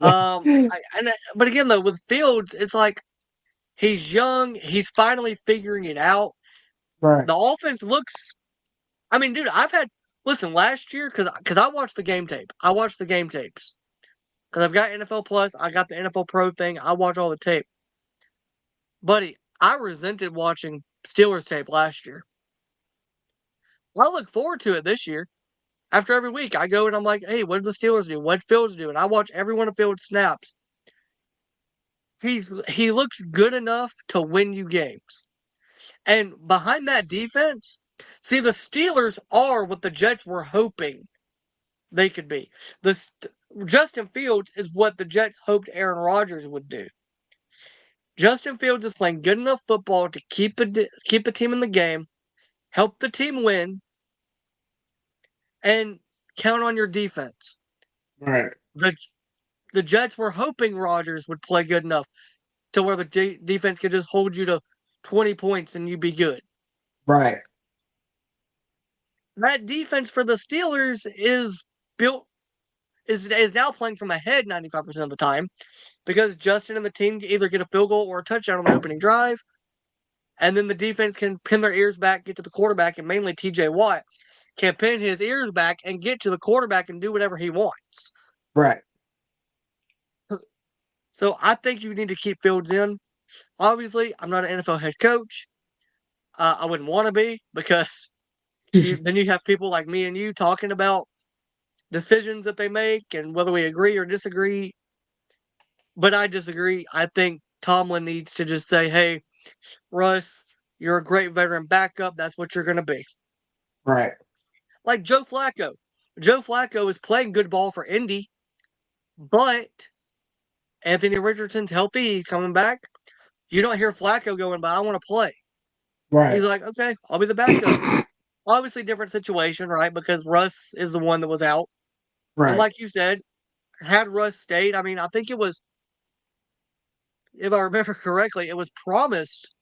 But again though, with Fields, it's like he's young. He's finally figuring it out. Right. The offense looks. I mean, dude, I've had listen last year because I watched the game tape. I watched the game tapes because I've got NFL Plus. I got the NFL Pro thing. I watch all the tape, buddy. I resented watching Steelers tape last year. I look forward to it this year. After every week, I go and I'm like, hey, what did the Steelers do? What did Fields do? And I watch every one of Fields' snaps. He looks good enough to win you games. And behind that defense, see the Steelers are what the Jets were hoping they could be. Justin Fields is what the Jets hoped Aaron Rodgers would do. Justin Fields is playing good enough football to keep the team in the game, help the team win, and count on your defense. Right. The the Jets were hoping Rodgers would play good enough to where the defense could just hold you to 20 points and you'd be good. Right. That defense for the Steelers built is now playing from ahead 95% of the time because Justin and the team can either get a field goal or a touchdown on the opening drive, and then the defense can pin their ears back, get to the quarterback, and mainly TJ Watt can pin his ears back and get to the quarterback and do whatever he wants. Right. So I think you need to keep Fields in. Obviously, I'm not an NFL head coach. I wouldn't want to be because then you have people like me and you talking about decisions that they make and whether we agree or disagree. But I disagree. I think Tomlin needs to just say, hey, Russ, you're a great veteran backup. That's what you're going to be. Right. Like Joe Flacco. Joe Flacco is playing good ball for Indy, but Anthony Richardson's healthy. He's coming back. You don't hear Flacco going, but I want to play. He's Right. like, okay, I'll be the backup. Obviously, different situation, right? Because Russ is the one that was out. And Right. like you said, had Russ stayed, I mean, I think it was, if I remember correctly, it was promised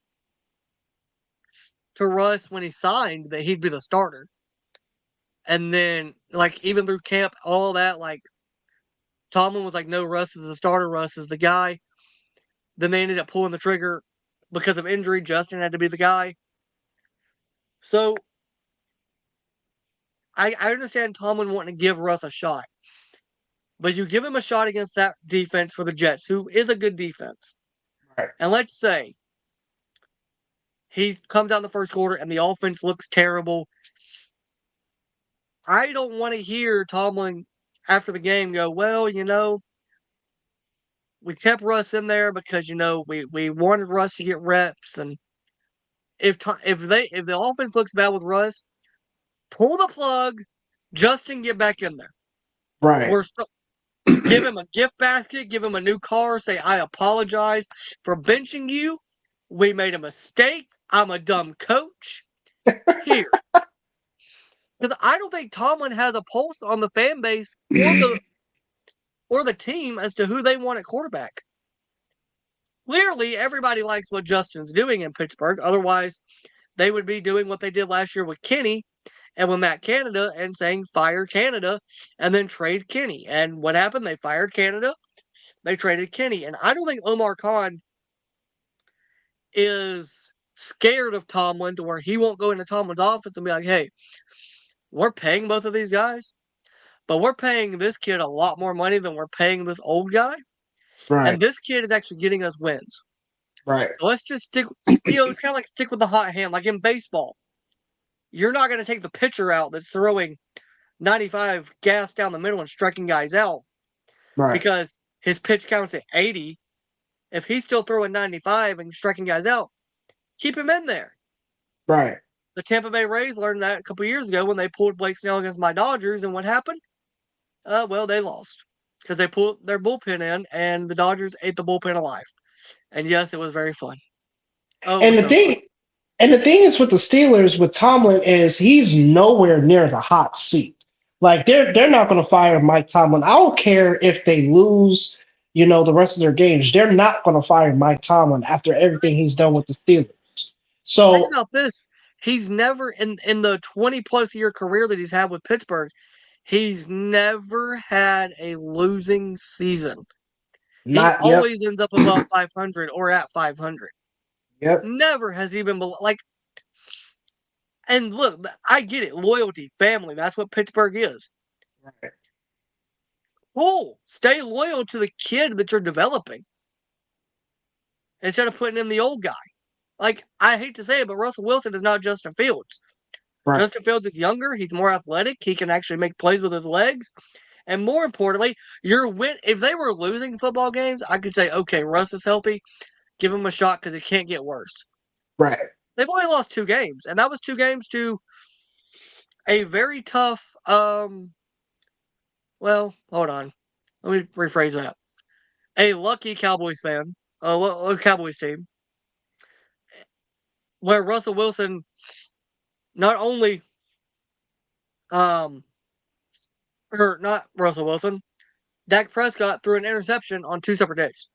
to Russ when he signed that he'd be the starter. And then, like, even through camp, all that, like, Tomlin was like, no, Russ is the starter. Russ is the guy. Then they ended up pulling the trigger because of injury. Justin had to be the guy. So I understand Tomlin wanting to give Russ a shot. But you give him a shot against that defense for the Jets, who is a good defense. Right. And let's say he comes out in the first quarter and the offense looks terrible. I don't want to hear Tomlin after the game go, well, we kept Russ in there because we wanted Russ to get reps, and if the offense looks bad with Russ, pull the plug, Justin, get back in there. Right. Give him a gift basket, give him a new car, say I apologize for benching you. We made a mistake. I'm a dumb coach. Here. Because I don't think Tomlin has a pulse on the fan base or the team as to who they want at quarterback. Clearly, everybody likes what Justin's doing in Pittsburgh. Otherwise, they would be doing what they did last year with Kenny and with Matt Canada and saying fire Canada and then trade Kenny. And what happened? They fired Canada. They traded Kenny. And I don't think Omar Khan is scared of Tomlin to where he won't go into Tomlin's office and be like, hey, we're paying both of these guys, but we're paying this kid a lot more money than we're paying this old guy. Right. And this kid is actually getting us wins. Right. So let's just stick, it's kind of like stick with the hot hand. Like in baseball, you're not going to take the pitcher out that's throwing 95 gas down the middle and striking guys out Right. because his pitch counts at 80. If he's still throwing 95 and striking guys out, keep him in there. Right. The Tampa Bay Rays learned that a couple years ago when they pulled Blake Snell against my Dodgers, and what happened? Well, they lost because they pulled their bullpen in, and the Dodgers ate the bullpen alive. And yes, it was very fun. Oh, it And was the so fun. thing and the thing is with the Steelers with Tomlin is he's nowhere near the hot seat. Like they're not going to fire Mike Tomlin. I don't care if they lose, the rest of their games. They're not going to fire Mike Tomlin after I mean, everything he's done with the Steelers. think So about this. He's never in the 20+ year career that he's had with Pittsburgh, he's never had a losing season. He not yep. always ends up above 500 or at 500. Yep. Never has he been below. Like, and look, I get it. Loyalty, family. That's what Pittsburgh is. Right. Cool. Stay loyal to the kid that you're developing instead of putting in the old guy. Like, I hate to say it, but Russell Wilson is not Justin Fields. Right. Justin Fields is younger. He's more athletic. He can actually make plays with his legs. And more importantly, if they were losing football games, I could say, okay, Russ is healthy. Give him a shot because it can't get worse. Right. They've only lost 2 games, and that was 2 games to a very tough. Well, hold on. Let me rephrase that. A lucky Cowboys fan, a Cowboys team, where Russell Wilson not only, or not Russell Wilson, Dak Prescott threw an interception on 2 separate days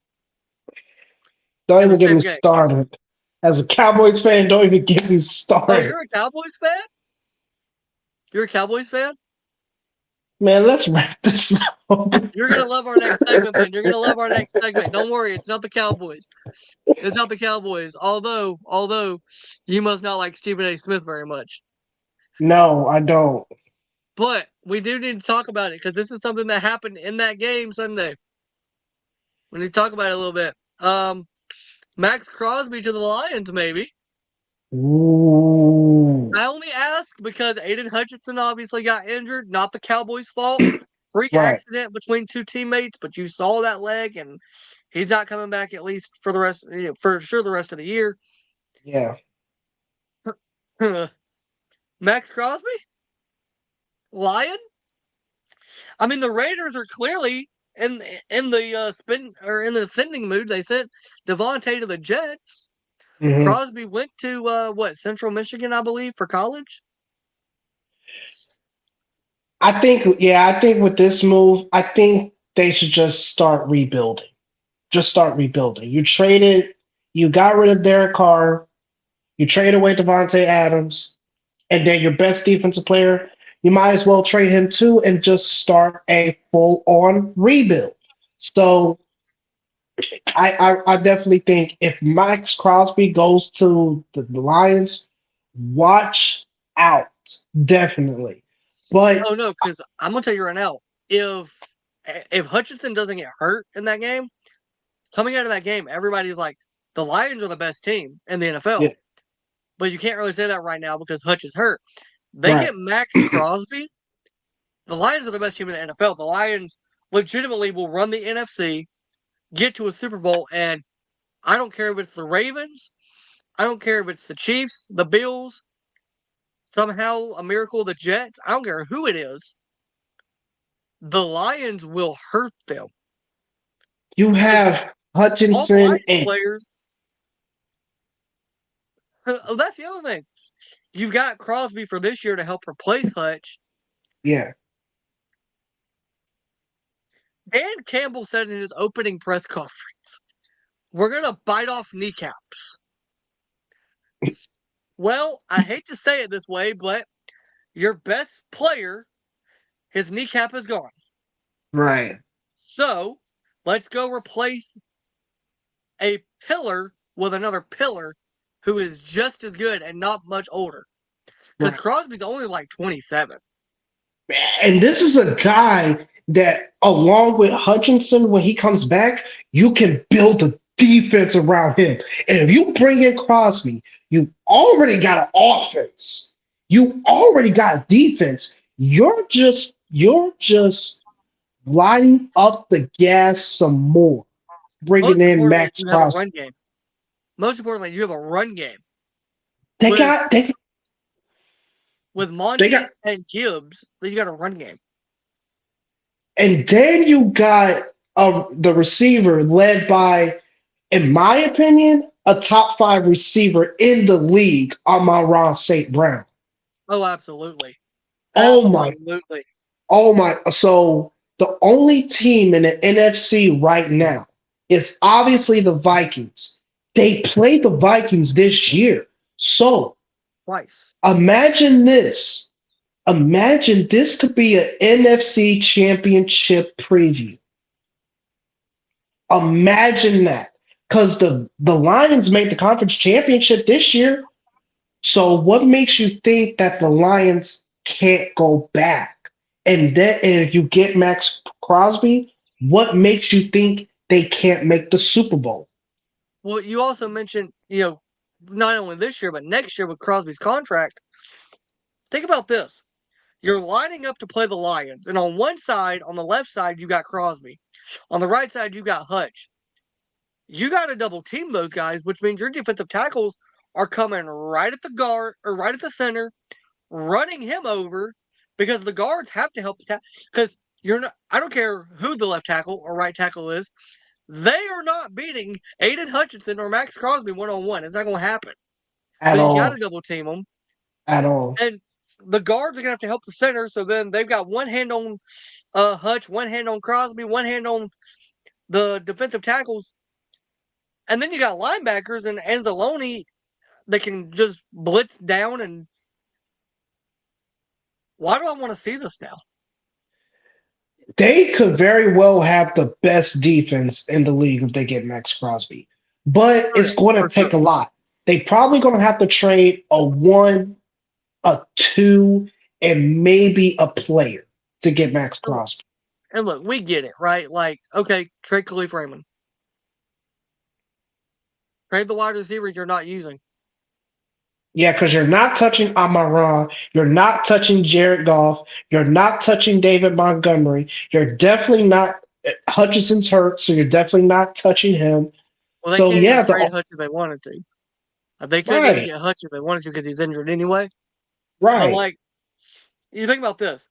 Don't in the even get same me game. started. As a Cowboys fan, don't even get me Oh, started. you're a Cowboys fan? You're a Cowboys fan? Man, let's wrap this up. You're gonna love our next segment, then. You're gonna love our next segment. Don't worry, it's not the Cowboys. It's not the Cowboys. Although you must not like Stephen A. Smith very much. No, I don't. But we do need to talk about it because this is something that happened in that game Sunday. We need to talk about it a little bit. Max Crosby to the Lions, maybe. Ooh. I only ask because Aiden Hutchinson obviously got injured. Not the Cowboys' fault. Freak Right. accident between 2 teammates, but you saw that leg, and he's not coming back at least for the rest, for sure the rest of the year. Yeah. Max Crosby, Lion. I mean, the Raiders are clearly in the spin or in the sending mood. They sent Davante to the Jets. Hmm. Crosby went to Central Michigan, I believe, for college. I think with this move, I think they should just start rebuilding. Just start rebuilding. You got rid of Derek Carr. You trade away Davante Adams, and then your best defensive player, you might as well trade him too and just start a full on rebuild. So I definitely think if Max Crosby goes to the Lions, watch out. Definitely. But Oh no, because I'm gonna tell you right now, if if Hutchinson doesn't get hurt in that game, coming out of that game, everybody's like, the Lions are the best team in the yeah, NFL. But you can't really say that right now because Hutch is hurt. They right. get Max Crosby. The Lions are the best team in the NFL. The Lions legitimately will run the NFC, get to a Super Bowl, and I don't care if it's the Ravens, I don't care if it's the Chiefs, the Bills, somehow a miracle, the Jets. I don't care who it is. The Lions will hurt them You because have all the Hutchinson Lions and players. Oh, that's the other thing. You've got Crosby for this year to help replace Hutch. yeah, Dan Campbell said in his opening press conference, "We're gonna bite off kneecaps." Well, I hate to say it this way, but your best player, his kneecap is gone. right, So let's go replace a pillar with another pillar who is just as good and not much older. Because right. Crosby's only like 27. And this is a guy that, along with Hutchinson, when he comes back, you can build a defense around him. And if you bring in Crosby, you already got an offense. You already got a defense. You're just lighting up the gas some more, bringing Most in importantly, Max you have a Crosby. run game. Most importantly, you have a run game They with got they with they got Monty and Gibbs. You got a run game. and then you got the receiver led by, in my opinion, a top five receiver in the league, Amon St. Brown. Oh, absolutely, Oh my, absolutely. oh my. So the only team in the NFC right now is obviously the Vikings. They played the Vikings this year. So Twice. imagine this. Imagine this could be an NFC championship preview. Imagine that. Because the Lions made the conference championship this year. So what makes you think that the Lions can't go back? And if you get Max Crosby, what makes you think they can't make the Super Bowl? Well, you also mentioned, not only this year but next year with Crosby's contract. Think about this: you're lining up to play the Lions, and on one side, on the left side, you got Crosby. On the right side, you got Hutch. You got to double team those guys, which means your defensive tackles are coming right at the guard or right at the center, running him over because the guards have to help the tackle. Because you're not, I don't care who the left tackle or right tackle is, they are not beating Aiden Hutchinson or Max Crosby 1-on-1. It's not going to happen. So At you got to all. double team them. At all. And the guards are going to have to help the center. So then they've got one hand on Hutch, one hand on Crosby, one hand on the defensive tackles. And then you got linebackers and Anzalone that can just blitz down. And why do I want to see this now? They could very well have the best defense in the league if they get Max Crosby. But it's Correct, going to for sure. take a lot. They probably going to have to trade a one, a two, and maybe a player to get Max Crosby. And look, we get it, right? Like, okay, trade Khalif Raymond. Trade the wide receiver you're not using. Yeah, because you're not touching Amara, you're not touching Jared Goff, you're not touching David Montgomery, you're definitely not. Hutchison's hurt, so you're definitely not touching him. Well, they So can't even yeah, trade Hutch if they wanted to. They couldn't even right, get Hutch if they wanted to because he's injured anyway. But right. like, you think about this,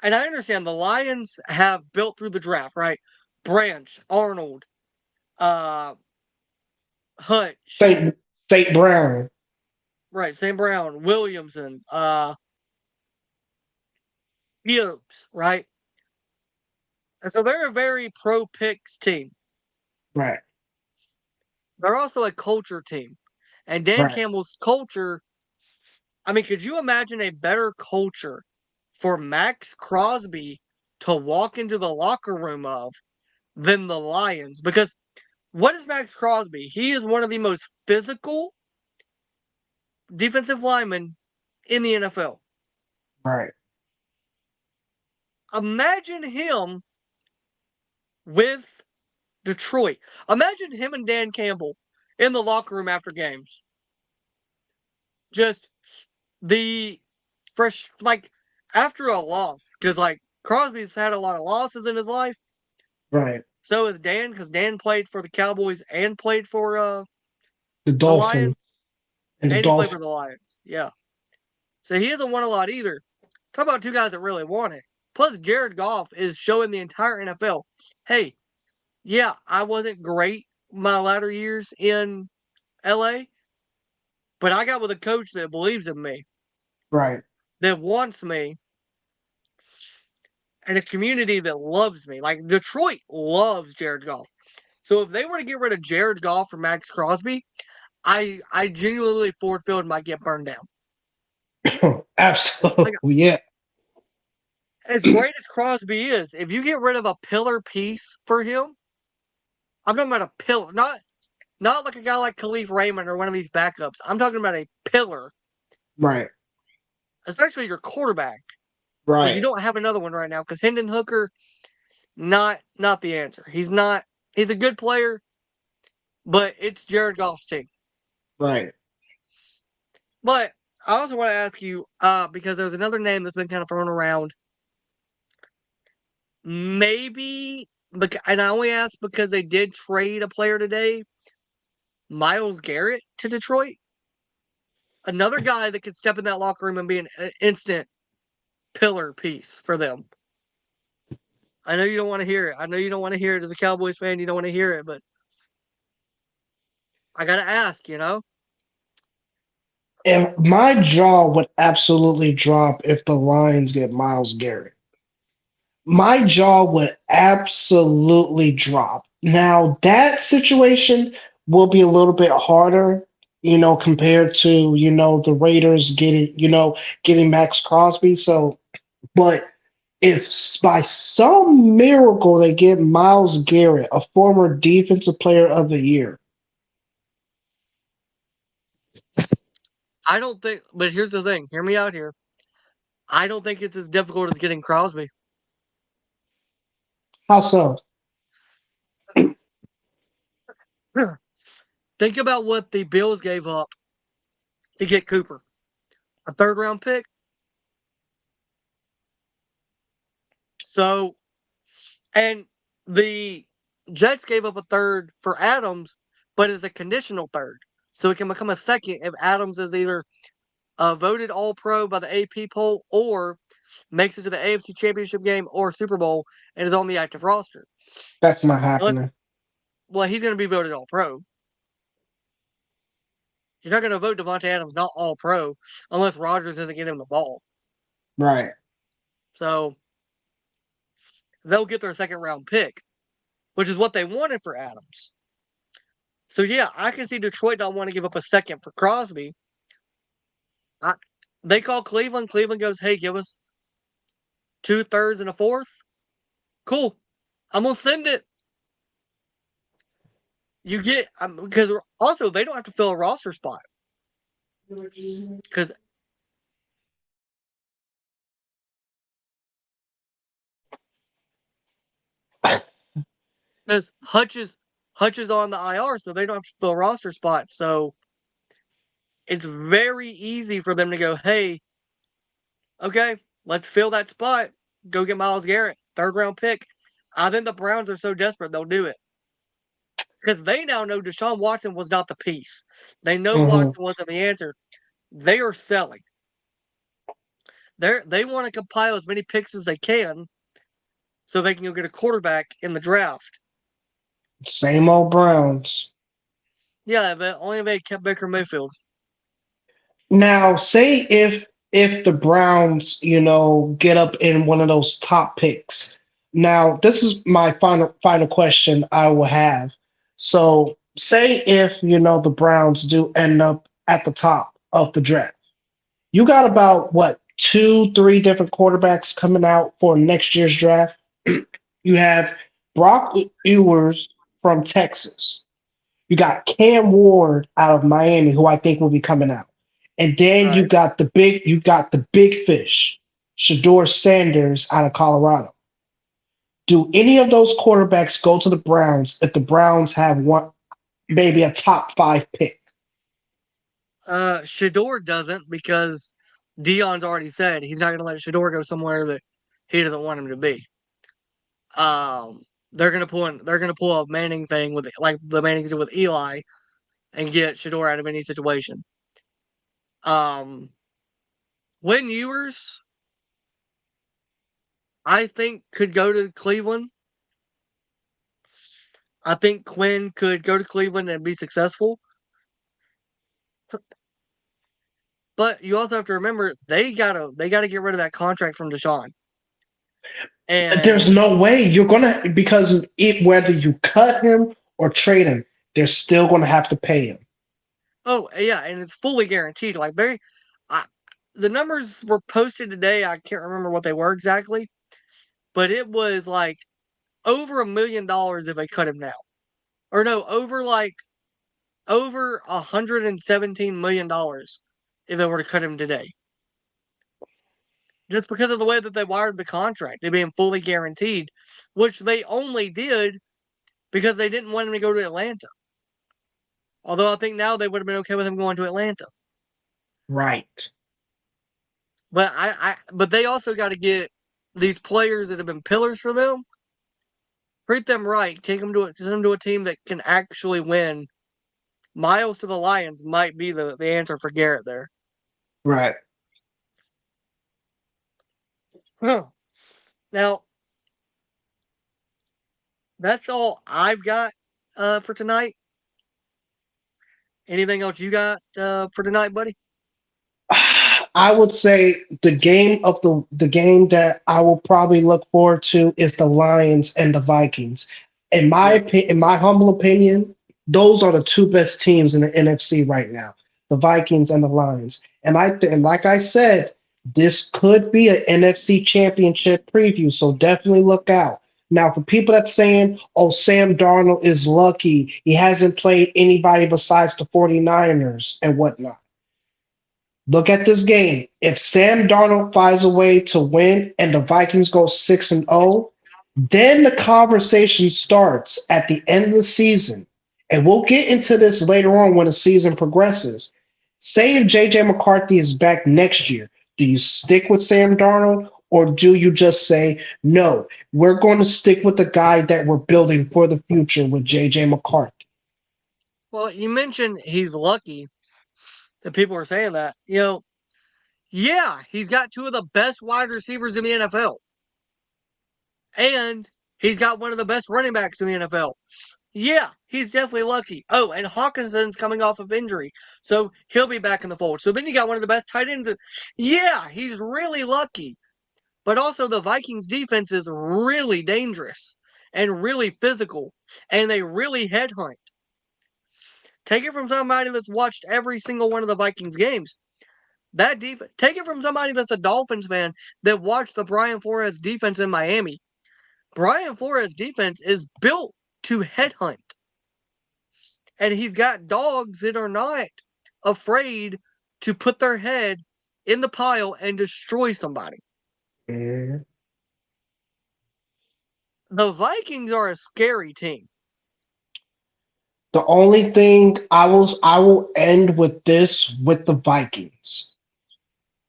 and I understand the Lions have built through the draft, right? Branch, Arnold, uh, Hutch, Saint Brown, right? Sam Brown, Williamson, Gibbs, right? And so they're a very pro picks team. right, They're also a culture team. And Dan Right. Campbell's culture, I mean, could you imagine a better culture for Max Crosby to walk into the locker room of than the Lions? Because what is Max Crosby? He is one of the most physical defensive linemen in the NFL. Right. Imagine him with Detroit. Imagine him and Dan Campbell in the locker room after games. Just the fresh, like, after a loss. Because, like, Crosby's had a lot of losses in his life. Right. So is Dan, because Dan played for the Cowboys and played for The the Dolphins Lions. and the And he played for Dolphins. the Lions. Yeah. So he hasn't won a lot either. Talk about two guys that really won it. Plus, Jared Goff is showing the entire NFL, hey, yeah, I wasn't great my latter years in LA, but I got with a coach that believes in me, Right. that wants me, and a community that loves me. Like Detroit loves Jared Goff. So if they were to get rid of Jared Goff for Max Crosby, I genuinely Ford Field might get burned down. Like Absolutely. Yeah. as great as Crosby is, if you get rid of a pillar piece for him, I'm talking about a pillar, not like a guy like Khalif Raymond or one of these backups. I'm talking about a pillar, Right. especially your quarterback. But you Right. don't have another one right now because Hendon Hooker, not the answer. He's not. He's a good player, but it's Jared Goff's team. Right. But I also want to ask you, because there's another name that's been kind of thrown around. Maybe, and I only ask because they did trade a player today, Miles Garrett to Detroit. Another guy that could step in that locker room and be an instant pillar piece for them. I know you don't want to hear it. I know you don't want to hear it as a Cowboys fan. You don't want to hear it, but I gotta ask. And my jaw would absolutely drop if the Lions get Miles Garrett. My jaw would absolutely drop. Now, that situation will be a little bit harder, compared to, the Raiders getting Max Crosby. So, but if by some miracle they get Miles Garrett, a former defensive player of the year, I don't think. But here's the thing. Hear me out here. I don't think it's as difficult as getting Crosby. how so? Think about what the Bills gave up to get Cooper. A third round pick. So, and the Jets gave up a third for Adams, but it's a conditional third. So it can become a second if Adams is either voted All Pro by the AP poll or makes it to the AFC Championship game or Super Bowl and is on the active roster. That's not Unless, happening. well, he's going to be voted All Pro. You're not going to vote Davante Adams not All Pro unless Rodgers doesn't get him the ball. Right. So they'll get their second round pick, which is what they wanted for Adams. So yeah, I can see Detroit don't want to give up a second for Crosby. I, they call Cleveland. Cleveland goes, "Hey, give us 2/3 and a fourth." Cool. I'm gonna send it. You get because also they don't have to fill a roster spot because Hutch is on the IR, so they don't have to fill a roster spot. So it's very easy for them to go, "Hey, okay, let's fill that spot. Go get Miles Garrett, third round pick." I think the Browns are so desperate they'll do it because they now know Deshaun Watson was not the piece. They know Hmm. Watson wasn't the answer. They are selling. They want to compile as many picks as they can so they can go get a quarterback in the draft. Same old Browns. Yeah, but only if they kept Baker Mayfield. Now, say if the Browns, get up in one of those top picks. Now, this is my final question I will have. So, say if the Browns do end up at the top of the draft, you got about what 2, 3 different quarterbacks coming out for next year's draft. You have Brock Ewers from Texas. You got Cam Ward out of Miami, who I think will be coming out, and then Right. you got the big fish, Shador Sanders out of Colorado. Do any of those quarterbacks go to the Browns if the Browns have one, maybe a top 5 pick? Shador doesn't because Dion's already said he's not going to let Shador go somewhere that he doesn't want him to be. Um, they're going to pull in, they're going to pull a Manning thing with like the Mannings did with Eli and get Shador out of any situation. Um, Win Ewers, I think could go to Cleveland. I think Quinn could go to Cleveland and be successful. But you also have to remember they gotta get rid of that contract from Deshaun. There's And no way you're gonna because whether you cut him or trade him, they're still gonna have to pay him. oh yeah, and it's fully guaranteed. Like I, the numbers were posted today. I can't remember what they were exactly, but it was like over $1 million if they cut him now, or no, over $117 million if they were to cut him today. Just because of the way that they wired the contract, it being fully guaranteed, which they only did because they didn't want him to go to Atlanta. Although I think now they would have been okay with him going to Atlanta. Right. But they also got to get these players that have been pillars for them, treat them right, send them to a team that can actually win. Miles to the Lions might be the answer for Garrett there. Right. Huh. Now that's all I've got for tonight. Anything else you got for tonight, buddy? I would say the game that I will probably look forward to is the Lions and the Vikings. Yeah. In my humble opinion, those are the two best teams in the NFC right now, the Vikings and the Lions. And like I said, this could be an NFC Championship preview, so definitely look out. Now, for people that's saying, "Oh, Sam Darnold is lucky. He hasn't played anybody besides the 49ers and whatnot." Look at this game. If Sam Darnold finds a way to win and the Vikings go 6-0, then the conversation starts at the end of the season. And we'll get into this later on when the season progresses. Say if JJ McCarthy is back next year, do you stick with Sam Darnold or do you just say, no, we're going to stick with the guy that we're building for the future with JJ McCarthy? Well, you mentioned he's lucky that people are saying that. Yeah, he's got two of the best wide receivers in the NFL. And he's got one of the best running backs in the NFL. Yeah, he's definitely lucky. Oh, and Hawkinson's coming off of injury, so he'll be back in the fold. So then you got one of the best tight ends. Yeah, he's really lucky. But also, the Vikings defense is really dangerous and really physical, and they really headhunt. Take it from somebody that's watched every single one of the Vikings games. That defense. Take it from somebody that's a Dolphins fan that watched the Brian Flores defense in Miami. Brian Flores defense is built to headhunt, and he's got dogs that are not afraid to put their head in the pile and destroy somebody. Mhm. The Vikings are a scary team. The only thing I will end with this with the Vikings.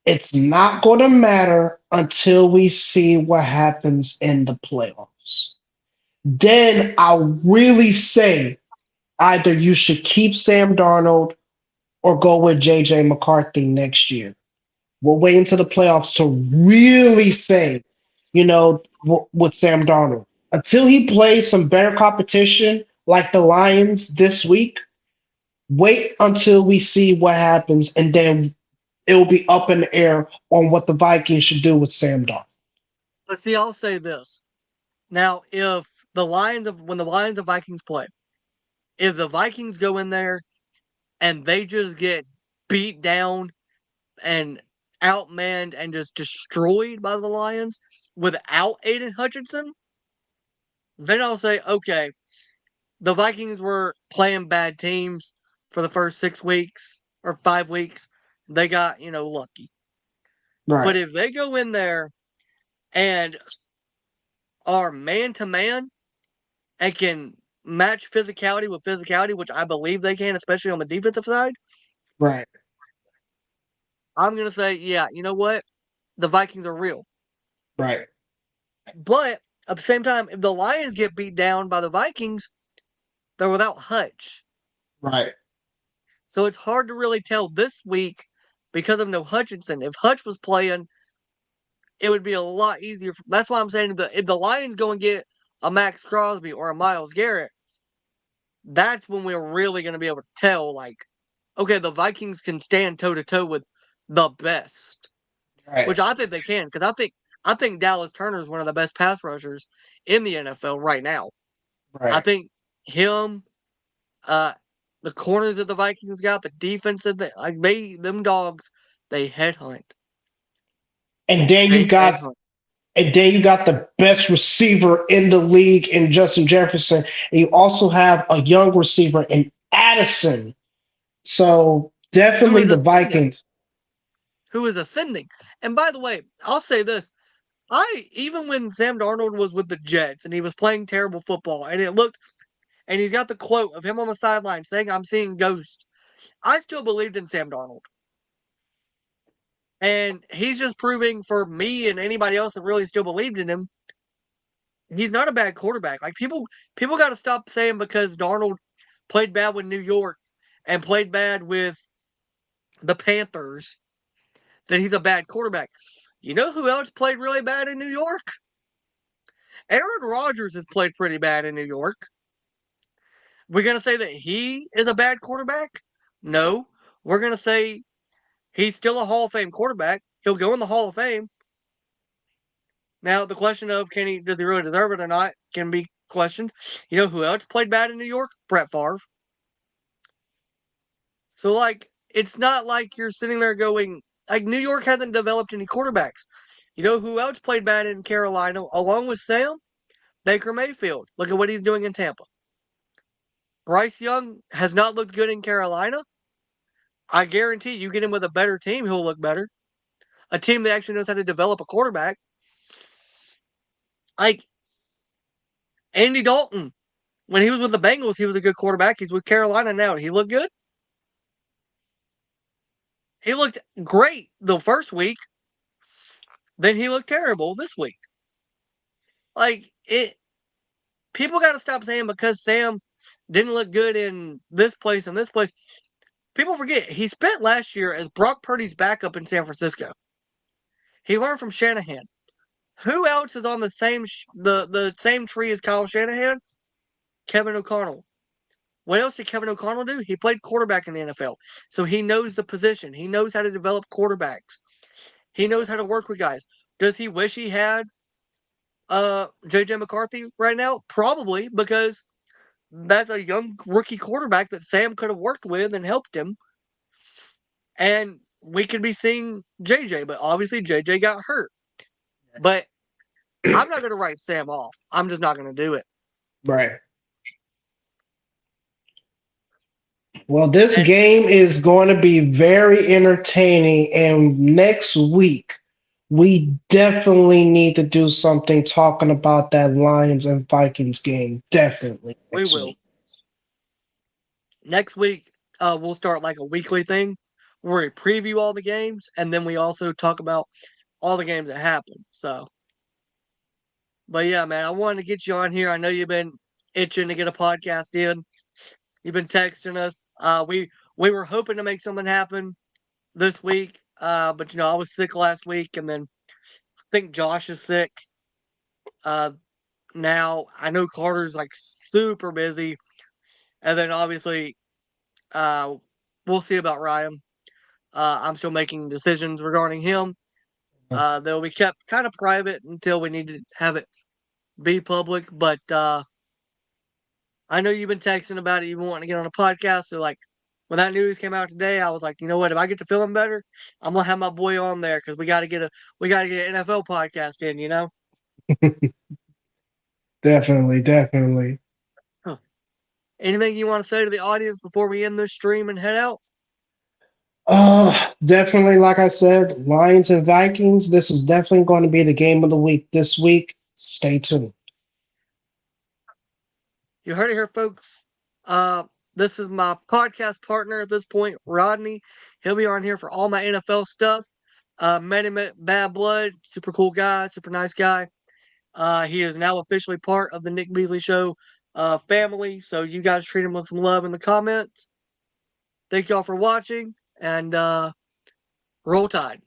It's not going to matter until we see what happens in the playoffs. Then I'll really say either you should keep Sam Darnold or go with JJ McCarthy next year. We'll wait until the playoffs to really say, with Sam Darnold. Until he plays some better competition like the Lions this week, wait until we see what happens, and then it will be up in the air on what the Vikings should do with Sam Darnold. But see, I'll say this. Now, if when the Lions and Vikings play, if the Vikings go in there and they just get beat down and outmanned and just destroyed by the Lions without Aiden Hutchinson, then I'll say, okay, the Vikings were playing bad teams for the first 6 weeks or 5 weeks. They got, lucky. But Right. if they go in there and are man to man and can match physicality with physicality, which I believe they can, especially on the defensive side, Right. I'm going to say, yeah, you know what? The Vikings are real. Right. But at the same time, if the Lions get beat down by the Vikings, they're without Hutch. Right. So it's hard to really tell this week because of no Hutchinson. If Hutch was playing, it would be a lot easier. That's why I'm saying if the Lions go and get a Max Crosby or a Myles Garrett, that's when we're really going to be able to tell, like, okay, the Vikings can stand toe to toe with the best, Right. which I think they can because I think Dallas Turner is one of the best pass rushers in the NFL right now. I Right. think him, uh, the corners that the Vikings got, the defense that them dogs, they headhunt. And then you They got headhunt. And then you got the best receiver in the league in Justin Jefferson. And you also have a young receiver in Addison. So Who definitely is the ascending? Vikings. Who is ascending? And by the way, I'll say this: I even when Sam Darnold was with the Jets and he was playing terrible football, and he's got the quote of him on the sideline saying, "I'm seeing ghosts." I still believed in Sam Darnold, and he's just proving for me and anybody else that really still believed in him, he's not a bad quarterback. Like people got to stop saying because Darnold played bad with New York and played bad with the Panthers that he's a bad quarterback. You know who else played really bad in New York? Aaron Rodgers has played pretty bad in New York. We're going to say that he is a bad quarterback? No. We're going to say he's still a Hall of Fame quarterback. He'll go in the Hall of Fame. Now, the question of does he really deserve it or not can be questioned. You know who else played bad in New York? Brett Favre. So, like, it's not like you're sitting there going, like, New York hasn't developed any quarterbacks. You know who else played bad in Carolina along with Sam? Baker Mayfield. Look at what he's doing in Tampa. Bryce Young has not looked good in Carolina. I guarantee you get him with a better team, he'll look better. A team that actually knows how to develop a quarterback. Like Andy Dalton. When he was with the Bengals, he was a good quarterback. He's with Carolina now. He looked good. He looked great the first week. Then he looked terrible this week. Like it people gotta stop saying because Sam didn't look good in this place and this place. People forget he spent last year as Brock Purdy's backup in San Francisco. He learned from Shanahan. Who else is on the same tree as Kyle Shanahan? Kevin O'Connell. What else did Kevin O'Connell do? He played quarterback in the NFL. So he knows the position. He knows how to develop quarterbacks. He knows how to work with guys. Does he wish he had JJ McCarthy right now? Probably because that's a young rookie quarterback that Sam could have worked with and helped him. And we could be seeing JJ, but obviously JJ got hurt. But I'm not going to write Sam off. I'm just not going to do it. Right. Well, this And game is going to be very entertaining. And next week, we definitely need to do something talking about that Lions and Vikings game. Definitely we next will. week. Next week, we'll start like a weekly thing where we preview all the games and then we also talk about all the games that happen. So, but yeah, man, I wanted to get you on here. I know you've been itching to get a podcast in. You've been texting us. We were hoping to make something happen this week, but I was sick last week, and then I think Josh is sick. Uh, now I know Carter's like super busy, and then obviously, uh, we'll see about Ryan. I'm still making decisions regarding him. They'll be kept kind of private until we need to have it be public. But I know you've been texting about it. You've been wanting to get on a podcast. So, like, when that news came out today, I was like, you know what? If I get to feeling better, I'm gonna have my boy on there because we got to get an NFL podcast in. Definitely, definitely. Huh. Anything you want to say to the audience before we end this stream and head out? Definitely, like I said, Lions and Vikings. This is definitely going to be the game of the week this week. Stay tuned. You heard it here, folks. Uh, this is my podcast partner at this point, Rodney. He'll be on here for all my NFL stuff. Met him at Bad Blood. Super cool guy, super nice guy. He is now officially part of the Nick Beasley Show family. So you guys treat him with some love in the comments. Thank y'all for watching and roll tide.